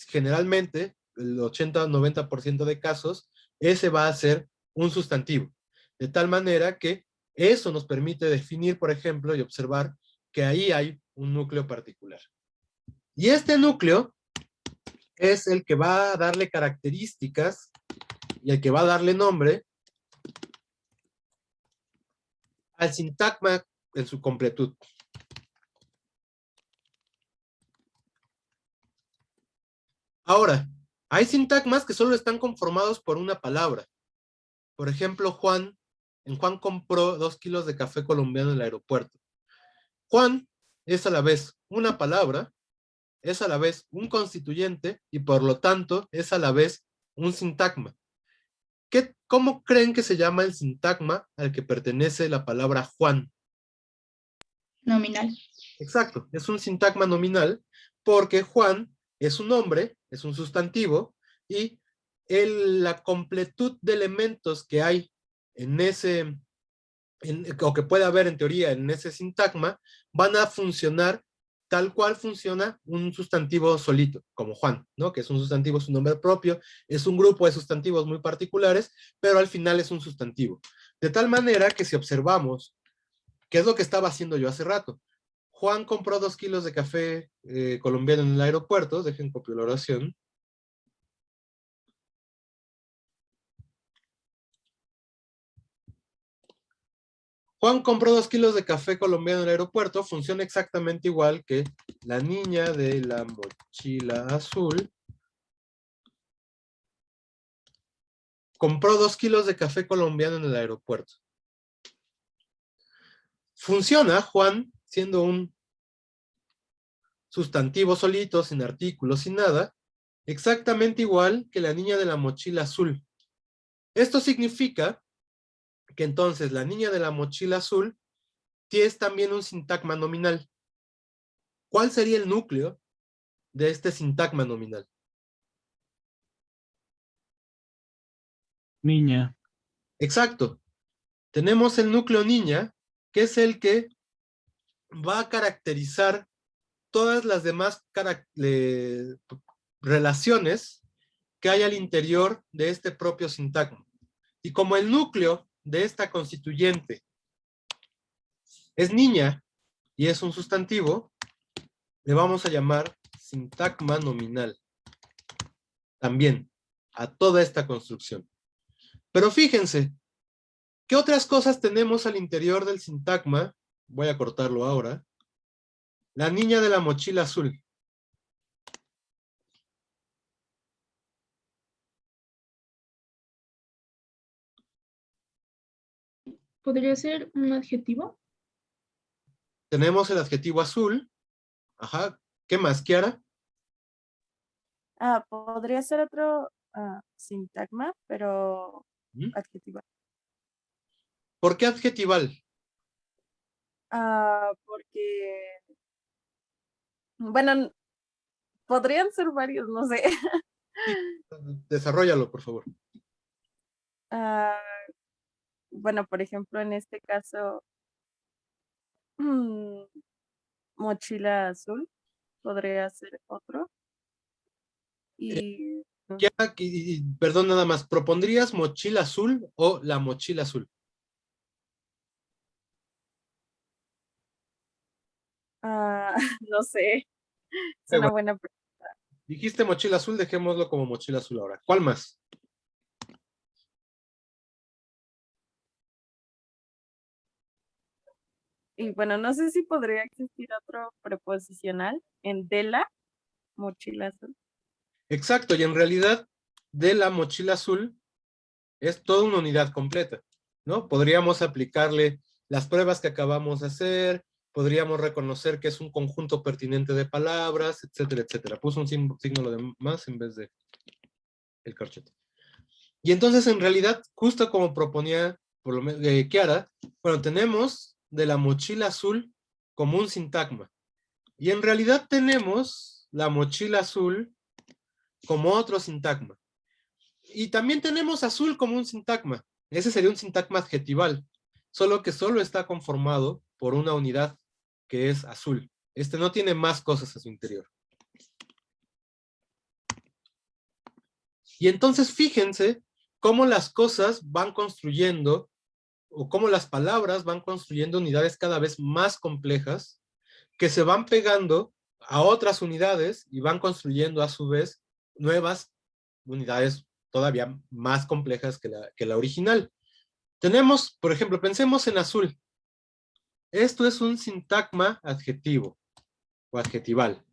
Generalmente, el 80-90% de casos, ese va a ser un sustantivo. De tal manera que eso nos permite definir, por ejemplo, y observar que ahí hay un núcleo particular. Y este núcleo es el que va a darle características y el que va a darle nombre al sintagma en su completud. Ahora, hay sintagmas que solo están conformados por una palabra. Por ejemplo, Juan compró 2 kilos de café colombiano en el aeropuerto. Juan es a la vez una palabra, es a la vez un constituyente y por lo tanto es a la vez un sintagma. ¿Cómo creen que se llama el sintagma al que pertenece la palabra Juan? Nominal. Exacto, es un sintagma nominal porque Juan es un nombre, es un sustantivo, y la completud de elementos que hay en ese, o que puede haber en teoría en ese sintagma, van a funcionar tal cual funciona un sustantivo solito, como Juan, ¿no? Que es un sustantivo, es un nombre propio, es un grupo de sustantivos muy particulares, pero al final es un sustantivo. De tal manera que si observamos, ¿qué es lo que estaba haciendo yo hace rato? Juan compró 2 kilos de café colombiano en el aeropuerto, dejen copio la oración. Juan compró 2 kilos de café colombiano en el aeropuerto, funciona exactamente igual que la niña de la mochila azul. Compró 2 kilos de café colombiano en el aeropuerto. Funciona Juan siendo un sustantivo solito, sin artículos, sin nada, exactamente igual que la niña de la mochila azul. Esto significa que entonces la niña de la mochila azul tiene también un sintagma nominal. ¿Cuál sería el núcleo de este sintagma nominal? Niña. Exacto. Tenemos el núcleo niña, que es el que va a caracterizar todas las demás relaciones que hay al interior de este propio sintagma. Y como el núcleo de esta constituyente es niña y es un sustantivo, le vamos a llamar sintagma nominal. También a toda esta construcción. Pero fíjense, ¿qué otras cosas tenemos al interior del sintagma? Voy a cortarlo ahora. La niña de la mochila azul. ¿Podría ser un adjetivo? Tenemos el adjetivo azul. Ajá. ¿Qué más, Kiara? Podría ser otro sintagma, pero adjetival. ¿Por qué adjetival? Porque, bueno, podrían ser varios, no sé. Desarróllalo, por favor. Bueno, por ejemplo, en este caso, mochila azul podría ser otro. Y Kiara, perdón, nada más. ¿Propondrías mochila azul o la mochila azul? no sé. Es una buena pregunta. Dijiste mochila azul, dejémoslo como mochila azul ahora. ¿Cuál más? Y bueno, no sé si podría existir otro preposicional en de la mochila azul. Exacto, y en realidad de la mochila azul es toda una unidad completa, ¿no? Podríamos aplicarle las pruebas que acabamos de hacer, podríamos reconocer que es un conjunto pertinente de palabras, etcétera, etcétera. Puso un signo de más en vez de el corchete. Y entonces, en realidad, justo como proponía por lo menos Kiara, bueno, tenemos de la mochila azul como un sintagma. Y en realidad tenemos la mochila azul como otro sintagma. Y también tenemos azul como un sintagma. Ese sería un sintagma adjetival, solo que solo está conformado por una unidad que es azul. Este no tiene más cosas a su interior. Y entonces fíjense cómo las cosas van construyendo, o cómo las palabras van construyendo unidades cada vez más complejas, que se van pegando a otras unidades y van construyendo a su vez nuevas unidades todavía más complejas que la original. Tenemos, por ejemplo, pensemos en azul. Esto es un sintagma adjetivo o adjetival.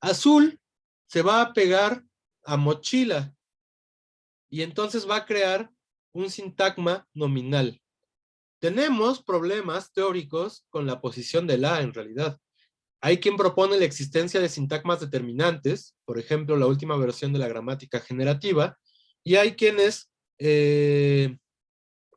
Azul se va a pegar a mochila y entonces va a crear un sintagma nominal. Tenemos problemas teóricos con la posición de la en realidad. Hay quien propone la existencia de sintagmas determinantes, por ejemplo, la última versión de la gramática generativa, y hay quienes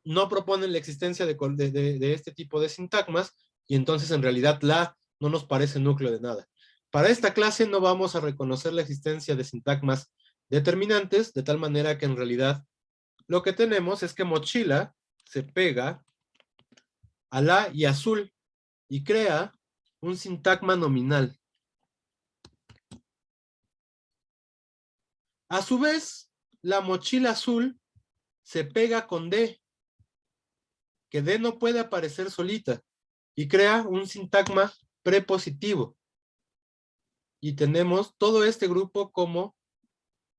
no proponen la existencia de este tipo de sintagmas, y entonces en realidad la no nos parece núcleo de nada. Para esta clase no vamos a reconocer la existencia de sintagmas determinantes, de tal manera que en realidad lo que tenemos es que mochila se pega a la y azul, y crea un sintagma nominal. A su vez, la mochila azul se pega con D, que D no puede aparecer solita, y crea un sintagma prepositivo. Y tenemos todo este grupo como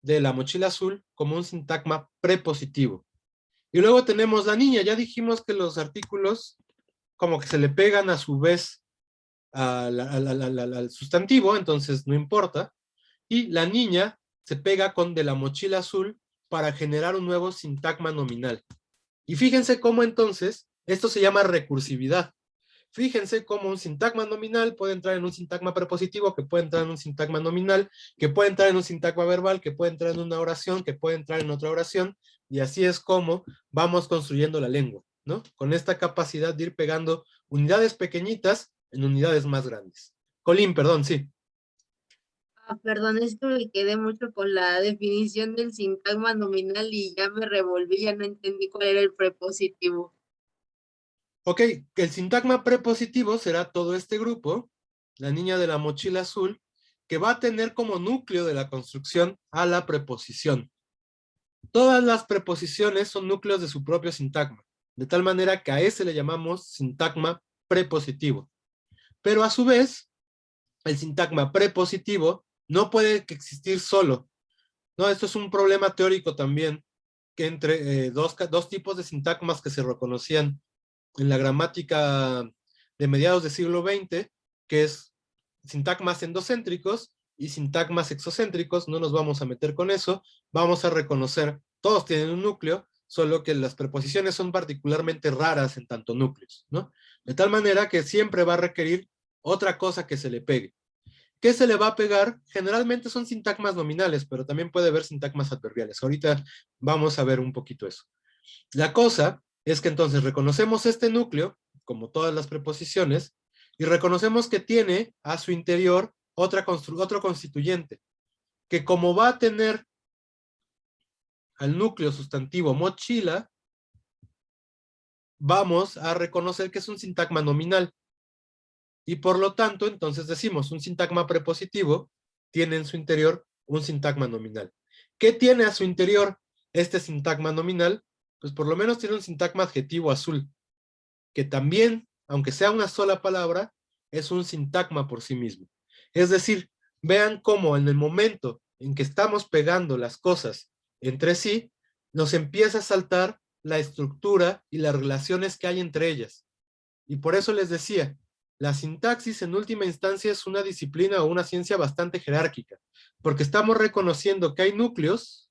de la mochila azul como un sintagma prepositivo. Y luego tenemos la niña. Ya dijimos que los artículos como que se le pegan a su vez al sustantivo, entonces no importa. Y la niña se pega con de la mochila azul para generar un nuevo sintagma nominal. Y fíjense cómo entonces esto se llama recursividad. Fíjense cómo un sintagma nominal puede entrar en un sintagma prepositivo, que puede entrar en un sintagma nominal, que puede entrar en un sintagma verbal, que puede entrar en una oración, que puede entrar en otra oración, y así es como vamos construyendo la lengua, ¿no? Con esta capacidad de ir pegando unidades pequeñitas en unidades más grandes. Colín, perdón, sí. Perdón, es que me quedé mucho con la definición del sintagma nominal y ya me revolví, ya no entendí cuál era el prepositivo. Ok, el sintagma prepositivo será todo este grupo, la niña de la mochila azul, que va a tener como núcleo de la construcción a la preposición. Todas las preposiciones son núcleos de su propio sintagma, de tal manera que a ese le llamamos sintagma prepositivo. Pero a su vez, el sintagma prepositivo no puede existir solo, ¿no? Esto es un problema teórico también, que entre dos tipos de sintagmas que se reconocían en la gramática de mediados del siglo XX, que es sintagmas endocéntricos y sintagmas exocéntricos. No nos vamos a meter con eso, vamos a reconocer, todos tienen un núcleo, solo que las preposiciones son particularmente raras en tanto núcleos, ¿no? De tal manera que siempre va a requerir otra cosa que se le pegue. ¿Qué se le va a pegar? Generalmente son sintagmas nominales, pero también puede haber sintagmas adverbiales. Ahorita vamos a ver un poquito eso. La cosa es que entonces reconocemos este núcleo, como todas las preposiciones, y reconocemos que tiene a su interior otro constituyente, que como va a tener al núcleo sustantivo mochila, vamos a reconocer que es un sintagma nominal. Y por lo tanto, entonces decimos, un sintagma prepositivo tiene en su interior un sintagma nominal. ¿Qué tiene a su interior este sintagma nominal? Pues por lo menos tiene un sintagma adjetivo azul, que también, aunque sea una sola palabra, es un sintagma por sí mismo. Es decir, vean cómo en el momento en que estamos pegando las cosas entre sí, nos empieza a saltar la estructura y las relaciones que hay entre ellas. Y por eso les decía, la sintaxis en última instancia es una disciplina o una ciencia bastante jerárquica, porque estamos reconociendo que hay núcleos,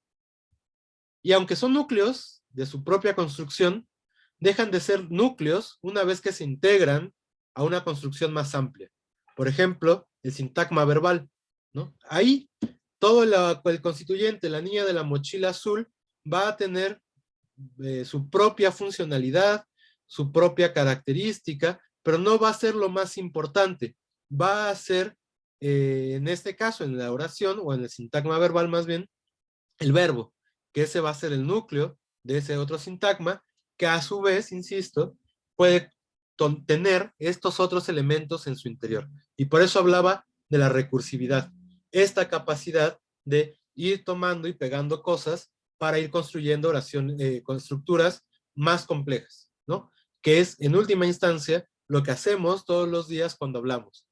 y aunque son núcleos de su propia construcción, dejan de ser núcleos una vez que se integran a una construcción más amplia. Por ejemplo, el sintagma verbal, ¿no? Ahí todo el constituyente, la niña de la mochila azul, va a tener su propia funcionalidad, su propia característica, pero no va a ser lo más importante. Va a ser, en este caso, en la oración, o en el sintagma verbal más bien, el verbo, que ese va a ser el núcleo de ese otro sintagma, que a su vez, insisto, puede tener estos otros elementos en su interior. Y por eso hablaba de la recursividad, esta capacidad de ir tomando y pegando cosas para ir construyendo oraciones, con estructuras más complejas, ¿no? Que es, en última instancia, lo que hacemos todos los días cuando hablamos.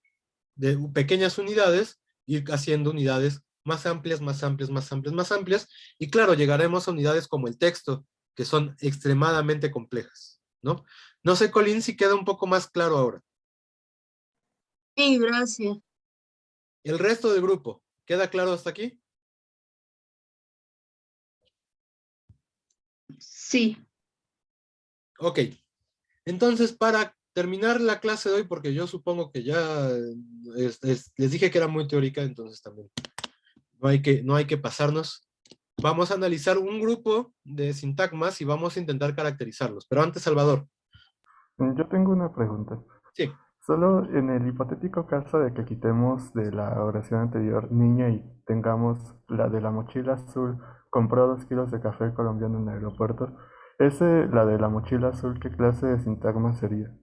De pequeñas unidades, ir haciendo unidades más amplias, más amplias, más amplias, más amplias, y claro, llegaremos a unidades como el texto, que son extremadamente complejas, ¿no? No sé, Colín, si queda un poco más claro ahora. Sí, gracias. El resto del grupo, ¿queda claro hasta aquí? Sí. Ok. Entonces, para terminar la clase de hoy, porque yo supongo que ya les dije que era muy teórica, entonces también no hay que pasarnos. Vamos a analizar un grupo de sintagmas y vamos a intentar caracterizarlos. Pero antes, Salvador. Yo tengo una pregunta. Sí. Solo en el hipotético caso de que quitemos de la oración anterior niña y tengamos la de la mochila azul, compró 2 kilos de café colombiano en el aeropuerto, la de la mochila azul, ¿qué clase de sintagma sería?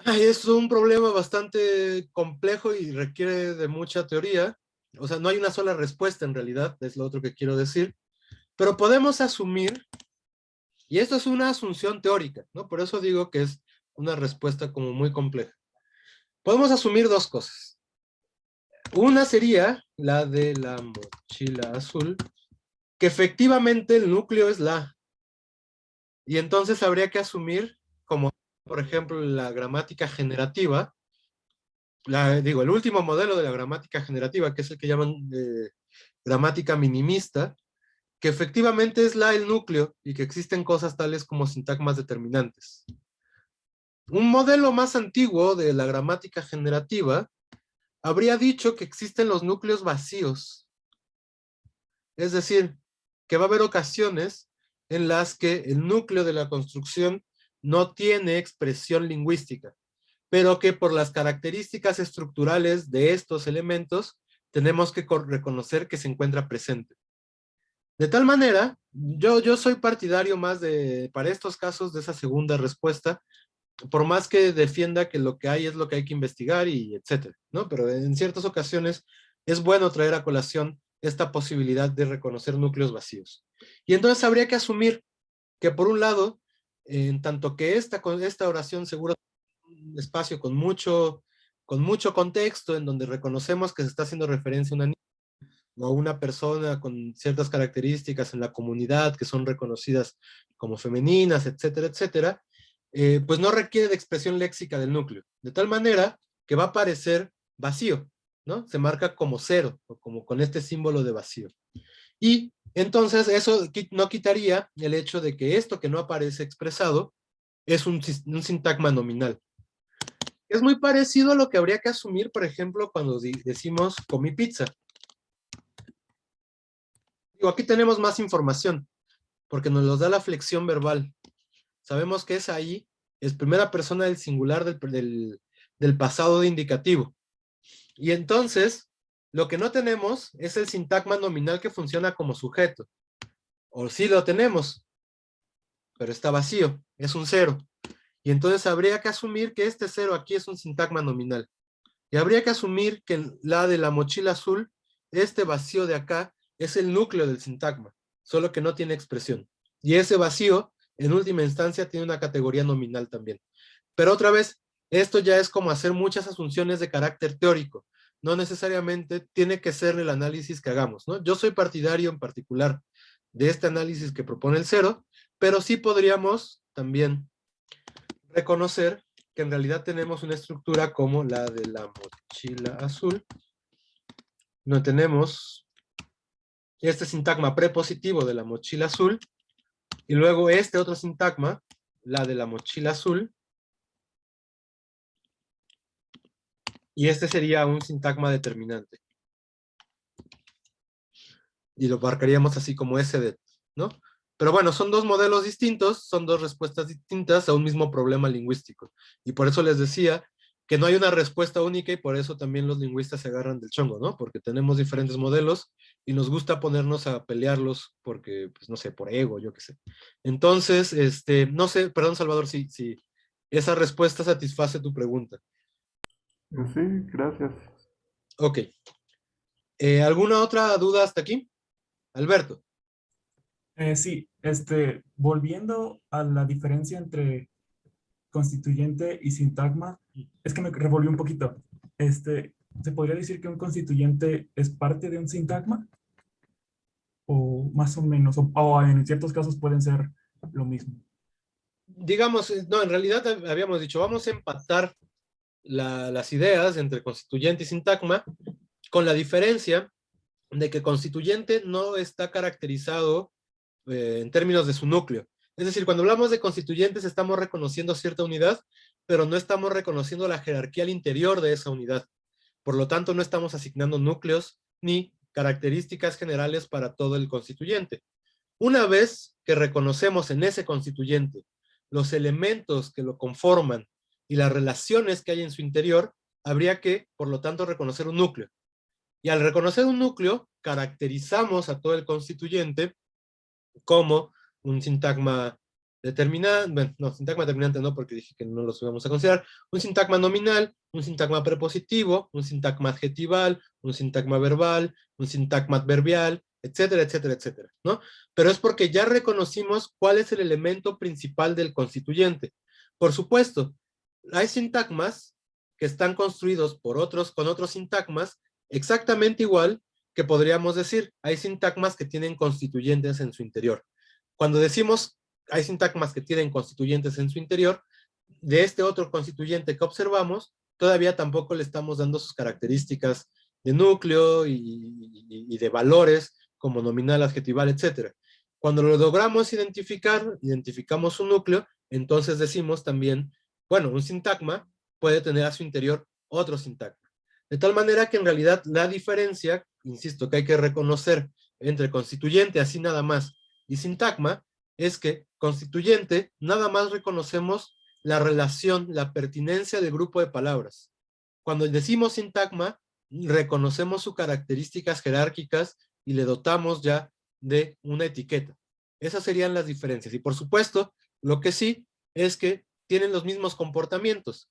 Ay, es un problema bastante complejo y requiere de mucha teoría. O sea, no hay una sola respuesta en realidad, es lo otro que quiero decir. Pero podemos asumir, y esto es una asunción teórica, ¿no? Por eso digo que es una respuesta como muy compleja. Podemos asumir dos cosas. Una sería la de la mochila azul, que efectivamente el núcleo es la. Y entonces habría que asumir, como por ejemplo la gramática generativa, el último modelo de la gramática generativa, que es el que llaman gramática minimista, que efectivamente es el núcleo y que existen cosas tales como sintagmas determinantes. Un modelo más antiguo de la gramática generativa habría dicho que existen los núcleos vacíos. Es decir, que va a haber ocasiones en las que el núcleo de la construcción no tiene expresión lingüística, pero que por las características estructurales de estos elementos tenemos que reconocer que se encuentra presente. De tal manera, yo soy partidario más para estos casos, de esa segunda respuesta, por más que defienda que lo que hay es lo que hay que investigar y etcétera, ¿no? Pero en ciertas ocasiones es bueno traer a colación esta posibilidad de reconocer núcleos vacíos. Y entonces habría que asumir que por un lado, en tanto que esta oración seguro un espacio con mucho contexto, en donde reconocemos que se está haciendo referencia a una niña o a una persona con ciertas características en la comunidad que son reconocidas como femeninas, etcétera, etcétera, pues no requiere de expresión léxica del núcleo, de tal manera que va a aparecer vacío, ¿no? Se marca como cero, o como con este símbolo de vacío. Y entonces eso no quitaría el hecho de que esto que no aparece expresado es un sintagma nominal. Es muy parecido a lo que habría que asumir, por ejemplo, cuando decimos comí pizza. Digo, aquí tenemos más información, porque nos los da la flexión verbal. Sabemos que es ahí, es primera persona del singular del pasado de indicativo. Y entonces, lo que no tenemos es el sintagma nominal que funciona como sujeto. O sí lo tenemos, pero está vacío, es un cero. Y entonces habría que asumir que este cero aquí es un sintagma nominal. Y habría que asumir que la de la mochila azul, este vacío de acá, es el núcleo del sintagma, solo que no tiene expresión. Y ese vacío, en última instancia, tiene una categoría nominal también. Pero otra vez, esto ya es como hacer muchas asunciones de carácter teórico. No necesariamente tiene que ser el análisis que hagamos, ¿no? Yo soy partidario en particular de este análisis que propone el cero, pero sí podríamos también reconocer que en realidad tenemos una estructura como la de la mochila azul. No tenemos este sintagma prepositivo de la mochila azul, y luego este otro sintagma, la de la mochila azul, y este sería un sintagma determinante. Y lo marcaríamos así como SD, ¿no? Pero bueno, son dos modelos distintos, son dos respuestas distintas a un mismo problema lingüístico. Y por eso les decía que no hay una respuesta única, y por eso también los lingüistas se agarran del chongo, ¿no? Porque tenemos diferentes modelos y nos gusta ponernos a pelearlos porque, pues no sé, por ego, yo qué sé. Entonces, no sé, perdón Salvador, si esa respuesta satisface tu pregunta. Sí, gracias. Ok. ¿Alguna otra duda hasta aquí? Alberto. Sí, volviendo a la diferencia entre constituyente y sintagma, es que me revolvió un poquito. ¿Se podría decir que un constituyente es parte de un sintagma? O más o menos, o en ciertos casos pueden ser lo mismo. Digamos, no, en realidad habíamos dicho, vamos a empatar las ideas entre constituyente y sintagma, con la diferencia de que constituyente no está caracterizado en términos de su núcleo. Es decir, cuando hablamos de constituyentes estamos reconociendo cierta unidad, pero no estamos reconociendo la jerarquía al interior de esa unidad. Por lo tanto, no estamos asignando núcleos ni características generales para todo el constituyente. Una vez que reconocemos en ese constituyente los elementos que lo conforman y las relaciones que hay en su interior, habría que, por lo tanto, reconocer un núcleo. Y al reconocer un núcleo, caracterizamos a todo el constituyente como un sintagma determinante, bueno, no, sintagma determinante no, porque dije que no los íbamos a considerar, un sintagma nominal, un sintagma prepositivo, un sintagma adjetival, un sintagma verbal, un sintagma adverbial, etcétera, etcétera, etcétera, ¿no? Pero es porque ya reconocimos cuál es el elemento principal del constituyente. Por supuesto, hay sintagmas que están construidos con otros sintagmas exactamente igual, que podríamos decir, hay sintagmas que tienen constituyentes en su interior. Cuando decimos hay sintagmas que tienen constituyentes en su interior, de este otro constituyente que observamos, todavía tampoco le estamos dando sus características de núcleo y de valores, como nominal, adjetival, etc. Cuando lo logramos identificar, identificamos un núcleo, entonces decimos también Bueno, un sintagma puede tener a su interior otro sintagma. De tal manera que en realidad la diferencia, insisto, que hay que reconocer entre constituyente, así nada más, y sintagma, es que constituyente nada más reconocemos la relación, la pertinencia del grupo de palabras. Cuando decimos sintagma, reconocemos sus características jerárquicas y le dotamos ya de una etiqueta. Esas serían las diferencias. Y por supuesto, lo que sí es que tienen los mismos comportamientos.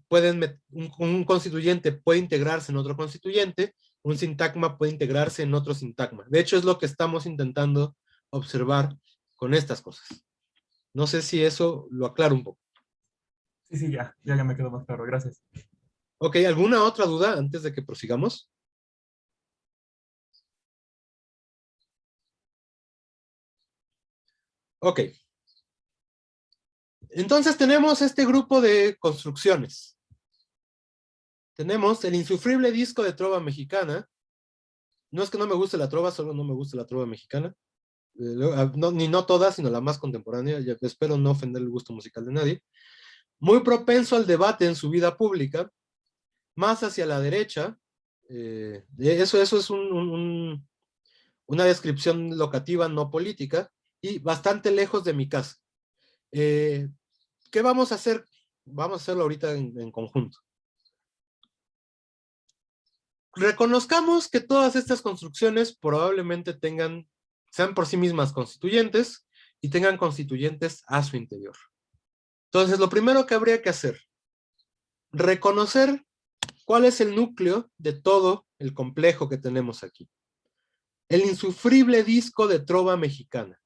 Un constituyente puede integrarse en otro constituyente, un sintagma puede integrarse en otro sintagma. De hecho, es lo que estamos intentando observar con estas cosas. No sé si eso lo aclaro un poco. Sí, ya me quedó más claro, gracias. Ok, ¿alguna otra duda antes de que prosigamos? Ok. Entonces tenemos este grupo de construcciones. Tenemos el insufrible disco de trova mexicana. No es que no me guste la trova, solo no me gusta la trova mexicana. No todas, sino la más contemporánea. Ya espero no ofender el gusto musical de nadie. Muy propenso al debate en su vida pública. Más hacia la derecha. Eso es una descripción locativa, no política. Y bastante lejos de mi casa. ¿Qué vamos a hacer? Vamos a hacerlo ahorita en conjunto. Reconozcamos que todas estas construcciones probablemente sean por sí mismas constituyentes y tengan constituyentes a su interior. Entonces, lo primero que habría que hacer, reconocer cuál es el núcleo de todo el complejo que tenemos aquí. El insufrible disco de trova mexicana.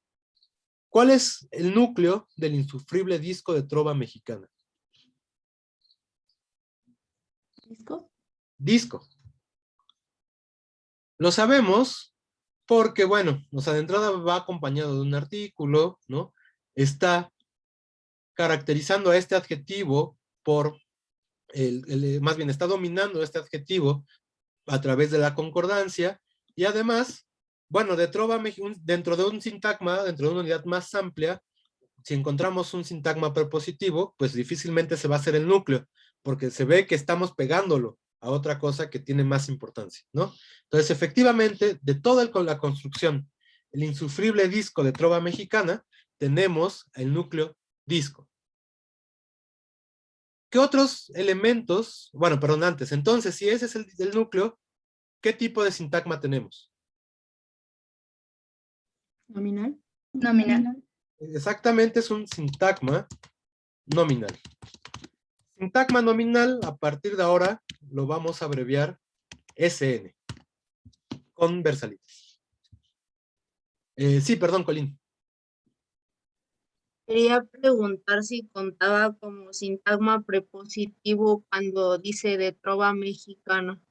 ¿Cuál es el núcleo del insufrible disco de trova mexicana? ¿Disco? Disco. Lo sabemos porque, bueno, de entrada va acompañado de un artículo, ¿no? Está caracterizando a este adjetivo más bien está dominando este adjetivo a través de la concordancia y además, bueno, dentro de un sintagma, dentro de una unidad más amplia, si encontramos un sintagma prepositivo, pues difícilmente se va a hacer el núcleo, porque se ve que estamos pegándolo a otra cosa que tiene más importancia, ¿no? Entonces, efectivamente, de toda la construcción, el insufrible disco de trova mexicana, tenemos el núcleo disco. ¿Qué otros elementos? Bueno, perdón, antes. Entonces, si ese es el núcleo, ¿qué tipo de sintagma tenemos? Nominal. Nominal. Exactamente, es un sintagma nominal. Sintagma nominal, a partir de ahora, lo vamos a abreviar SN, con versalitas. Sí, perdón, Colín. Quería preguntar si contaba como sintagma prepositivo cuando dice de trova mexicana.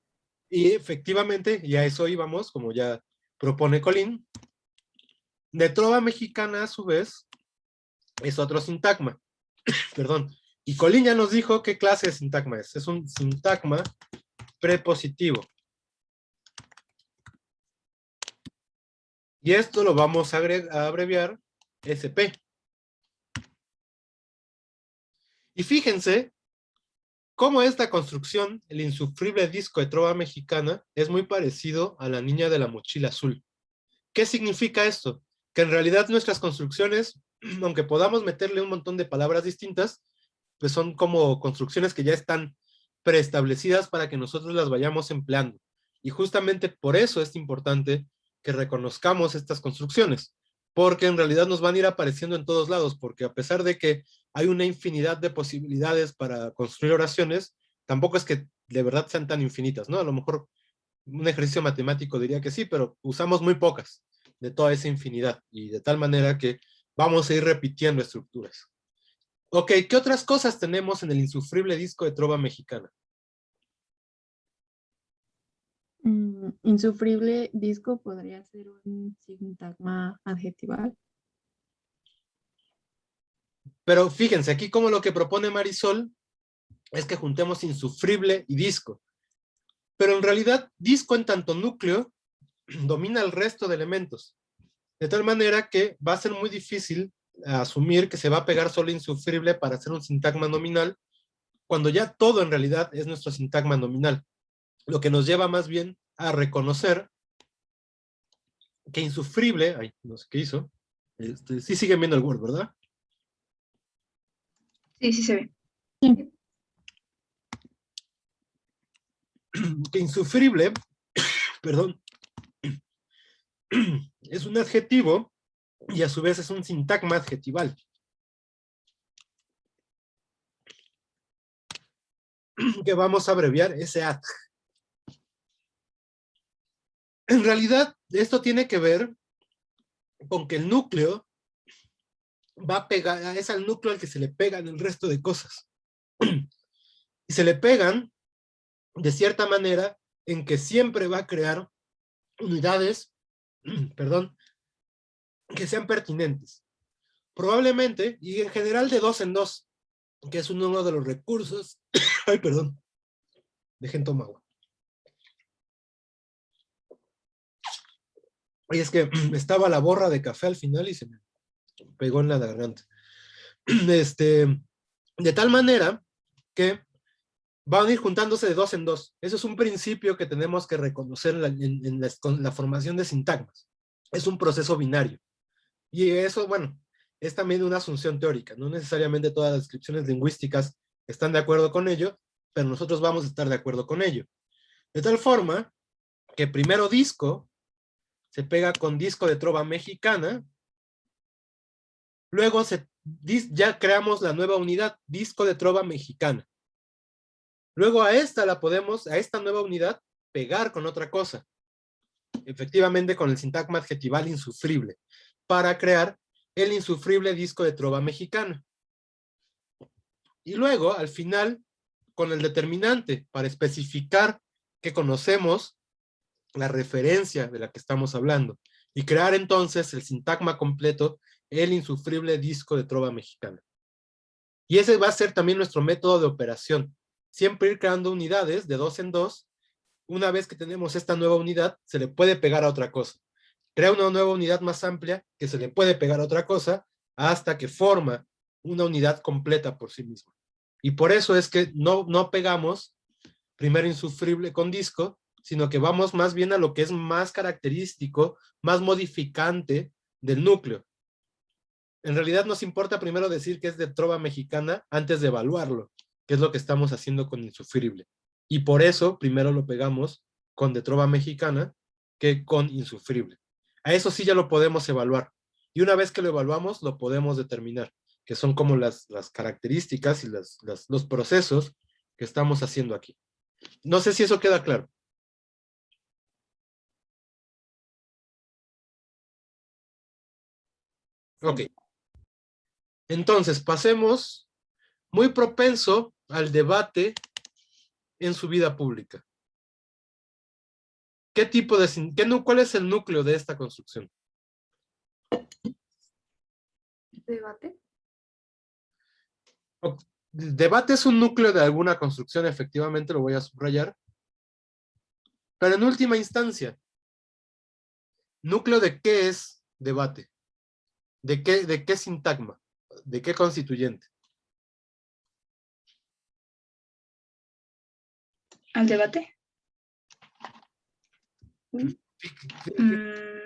Y efectivamente, y a eso íbamos, como ya propone Colín. De trova mexicana, a su vez, es otro sintagma. Perdón. Y Colín ya nos dijo qué clase de sintagma es. Es un sintagma prepositivo. Y esto lo vamos a abreviar SP. Y fíjense cómo esta construcción, el insufrible disco de trova mexicana, es muy parecido a la niña de la mochila azul. ¿Qué significa esto? Que en realidad nuestras construcciones, aunque podamos meterle un montón de palabras distintas, pues son como construcciones que ya están preestablecidas para que nosotros las vayamos empleando. Y justamente por eso es importante que reconozcamos estas construcciones, porque en realidad nos van a ir apareciendo en todos lados, porque a pesar de que hay una infinidad de posibilidades para construir oraciones, tampoco es que de verdad sean tan infinitas, ¿no? A lo mejor un ejercicio matemático diría que sí, pero usamos muy pocas de toda esa infinidad, y de tal manera que vamos a ir repitiendo estructuras. Ok, ¿qué otras cosas tenemos en el insufrible disco de trova mexicana? Insufrible disco podría ser un sintagma adjetival. Pero fíjense, aquí como lo que propone Marisol es que juntemos insufrible y disco. Pero en realidad, disco en tanto núcleo domina el resto de elementos. De tal manera que va a ser muy difícil asumir que se va a pegar solo insufrible para hacer un sintagma nominal, cuando ya todo en realidad es nuestro sintagma nominal. Lo que nos lleva más bien a reconocer que insufrible, ay, no sé qué hizo, sí siguen viendo el Word, ¿verdad? Sí, sí se ve. Que insufrible, perdón, es un adjetivo y a su vez es un sintagma adjetival. Que vamos a abreviar SADJ. En realidad, esto tiene que ver con que el núcleo va a pegar, es al núcleo al que se le pegan el resto de cosas. Y se le pegan de cierta manera en que siempre va a crear unidades, perdón, que sean pertinentes. Probablemente, y en general de dos en dos, que es uno de los recursos, ay, perdón, dejen tomar agua. Y es que estaba la borra de café al final y se me pegó en la garganta. De tal manera que van a ir juntándose de dos en dos. Eso es un principio que tenemos que reconocer en la formación de sintagmas. Es un proceso binario. Y eso, bueno, es también una asunción teórica. No necesariamente todas las descripciones lingüísticas están de acuerdo con ello, pero nosotros vamos a estar de acuerdo con ello. De tal forma que primero disco se pega con disco de trova mexicana, luego ya creamos la nueva unidad, disco de trova mexicana. Luego a esta nueva unidad, pegar con otra cosa. Efectivamente con el sintagma adjetival insufrible, para crear el insufrible disco de trova mexicana. Y luego, al final, con el determinante, para especificar que conocemos la referencia de la que estamos hablando, y crear entonces el sintagma completo, el insufrible disco de trova mexicana. Y ese va a ser también nuestro método de operación. Siempre ir creando unidades de dos en dos. Una vez que tenemos esta nueva unidad, se le puede pegar a otra cosa. Crea una nueva unidad más amplia que se le puede pegar a otra cosa hasta que forma una unidad completa por sí misma. Y por eso es que no pegamos primero insufrible con disco, sino que vamos más bien a lo que es más característico, más modificante del núcleo. En realidad nos importa primero decir que es de trova mexicana antes de evaluarlo, que es lo que estamos haciendo con insufrible. Y por eso primero lo pegamos con de trova mexicana que con insufrible. A eso sí ya lo podemos evaluar. Y una vez que lo evaluamos, lo podemos determinar, que son como las características y los procesos que estamos haciendo aquí. No sé si eso queda claro. Ok. Entonces, pasemos muy propenso al debate en su vida pública. ¿Cuál es el núcleo de esta construcción? Debate. El debate es un núcleo de alguna construcción, efectivamente, lo voy a subrayar. Pero en última instancia, ¿núcleo de qué es debate? ¿De qué sintagma? ¿De qué constituyente? ¿Al debate? A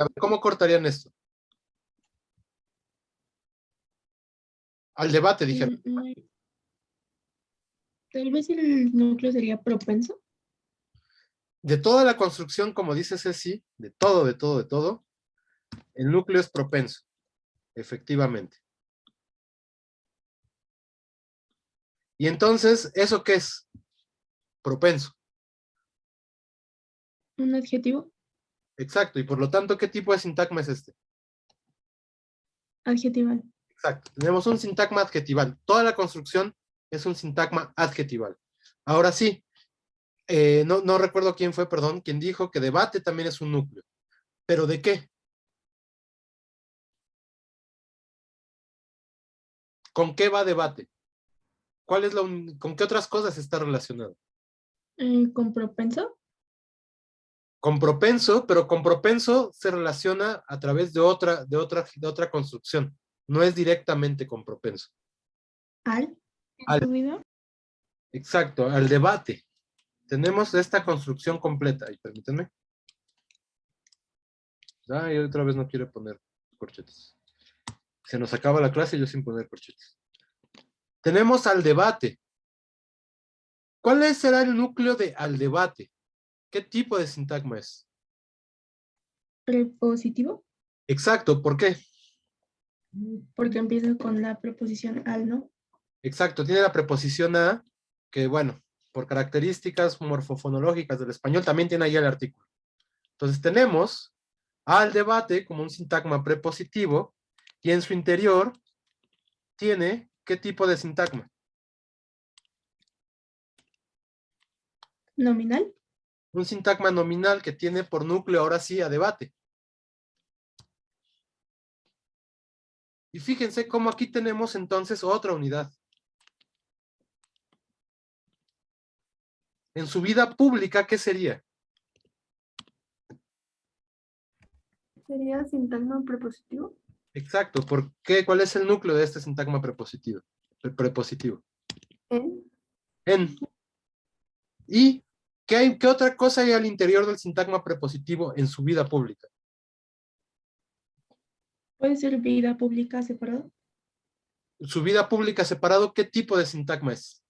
ver, ¿cómo cortarían esto? Al debate, dijeron. Tal vez el núcleo sería propenso. De toda la construcción, como dice Ceci, de todo, el núcleo es propenso, efectivamente. Y entonces, ¿eso qué es? Propenso. ¿Un adjetivo? Exacto, y por lo tanto, ¿qué tipo de sintagma es este? Adjetival. Exacto, tenemos un sintagma adjetival. Toda la construcción es un sintagma adjetival. Ahora sí, no recuerdo quién fue, perdón, quien dijo que debate también es un núcleo. ¿Pero de qué? ¿Con qué va debate? ¿Con qué otras cosas está relacionado? ¿Con propenso? Con propenso, pero con propenso se relaciona a través de otra construcción. no es directamente con propenso. Al. Al. Exacto, al debate. Tenemos esta construcción completa. Y permítanme. Y otra vez no quiero poner corchetes. Se nos acaba la clase y yo sin poner corchetes. Tenemos al debate. ¿Cuál será el núcleo de al debate? ¿Qué tipo de sintagma es? Prepositivo. Exacto, ¿por qué? Porque empieza con la preposición al, ¿no? Exacto, tiene la preposición a, que bueno, por características morfofonológicas del español, también tiene ahí el artículo. Entonces tenemos al debate como un sintagma prepositivo, y en su interior tiene, ¿qué tipo de sintagma? Nominal. Un sintagma nominal que tiene por núcleo ahora sí a debate. Y fíjense cómo aquí tenemos entonces otra unidad. En su vida pública, ¿qué sería? ¿Sería sintagma prepositivo? Exacto, ¿por qué? ¿Cuál es el núcleo de este sintagma prepositivo? Prepositivo. En. ¿Y qué otra cosa hay al interior del sintagma prepositivo en su vida pública? ¿Puede ser vida pública separado? Su vida pública separado, ¿qué tipo de sintagma es?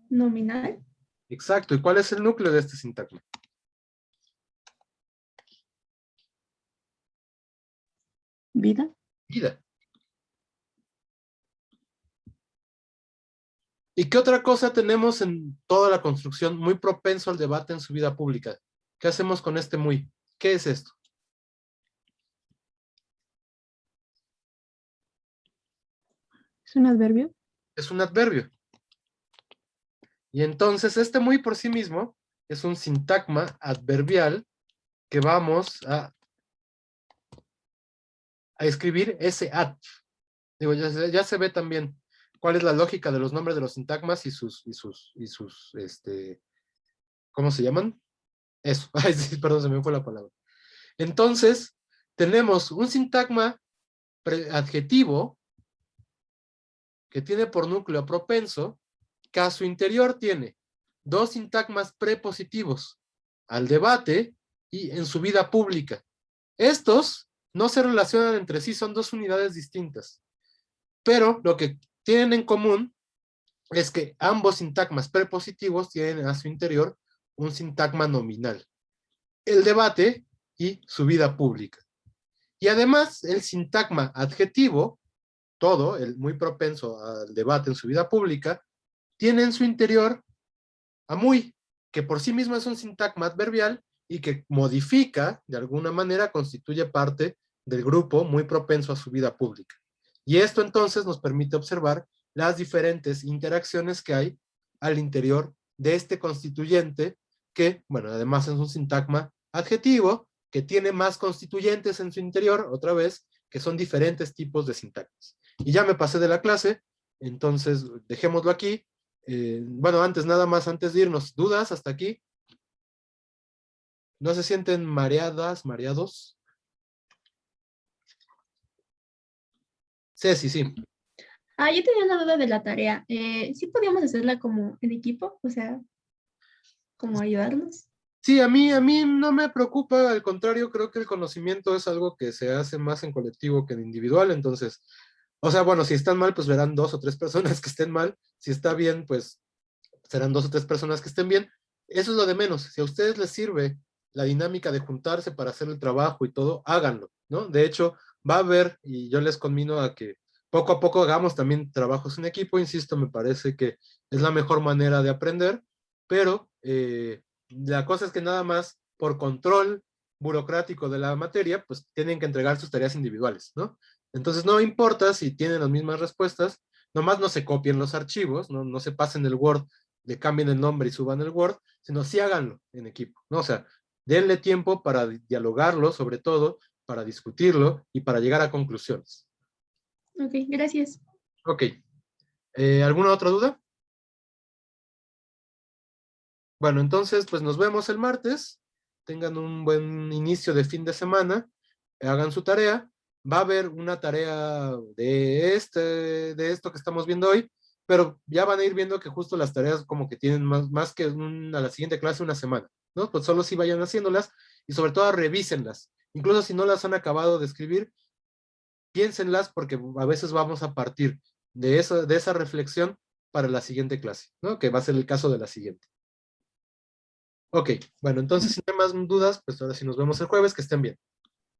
Nominal. Exacto, ¿y cuál es el núcleo de este sintagma? Vida. Vida. ¿Y qué otra cosa tenemos en toda la construcción muy propenso al debate en su vida pública? ¿Qué hacemos con este muy? ¿Qué es esto? ¿Es un adverbio? Es un adverbio. Y entonces este muy por sí mismo es un sintagma adverbial que vamos a escribir ese ad. Digo, ya se ve también cuál es la lógica de los nombres de los sintagmas y sus, ¿cómo se llaman? Eso, ay, sí, perdón, se me fue la palabra. Entonces, tenemos un sintagma adjetivo que tiene por núcleo propenso, que a su interior tiene dos sintagmas prepositivos, al debate y en su vida pública. Estos no se relacionan entre sí, son dos unidades distintas. Pero lo que tienen en común es que ambos sintagmas prepositivos tienen a su interior un sintagma nominal. El debate y su vida pública. Y además, el sintagma adjetivo, todo, el muy propenso al debate en su vida pública, tiene en su interior a muy, que por sí mismo es un sintagma adverbial y que modifica, de alguna manera, constituye parte del grupo muy propenso a su vida pública. Y esto entonces nos permite observar las diferentes interacciones que hay al interior de este constituyente que, bueno, además es un sintagma adjetivo que tiene más constituyentes en su interior, otra vez, que son diferentes tipos de sintagmas. Y ya me pasé de la clase, entonces dejémoslo aquí. Bueno, antes de irnos, ¿dudas hasta aquí? ¿No se sienten mareadas, mareados? Sí. Yo tenía una duda de la tarea. ¿Sí podíamos hacerla como en equipo? O sea, como ayudarnos. Sí, a mí no me preocupa, al contrario, creo que el conocimiento es algo que se hace más en colectivo que en individual, entonces, o sea, bueno, si están mal, pues verán 2 o 3 personas que estén mal, si está bien, pues serán 2 o 3 personas que estén bien, eso es lo de menos. Si a ustedes les sirve la dinámica de juntarse para hacer el trabajo y todo, háganlo, ¿no? De hecho, va a haber, y yo les conmino a que poco a poco hagamos también trabajos en equipo, insisto, me parece que es la mejor manera de aprender, pero la cosa es que nada más por control burocrático de la materia, pues tienen que entregar sus tareas individuales, ¿no? Entonces no importa si tienen las mismas respuestas, nomás no se copien los archivos, no se pasen el Word, le cambien el nombre y suban el Word, sino sí háganlo en equipo, ¿no? O sea, denle tiempo para dialogarlo, sobre todo, para discutirlo y para llegar a conclusiones. Ok, gracias. Ok. ¿Alguna otra duda? Bueno, entonces, pues nos vemos el martes. Tengan un buen inicio de fin de semana. Hagan su tarea. va a haber una tarea de esto que estamos viendo hoy, pero ya van a ir viendo que justo las tareas como que tienen más que a la siguiente clase una semana, ¿no? Pues solo si vayan haciéndolas y sobre todo revísenlas. Incluso si no las han acabado de escribir, piénsenlas porque a veces vamos a partir de esa reflexión para la siguiente clase, ¿no? Que va a ser el caso de la siguiente. Ok, bueno, entonces si no hay más dudas, pues ahora sí nos vemos el jueves, que estén bien.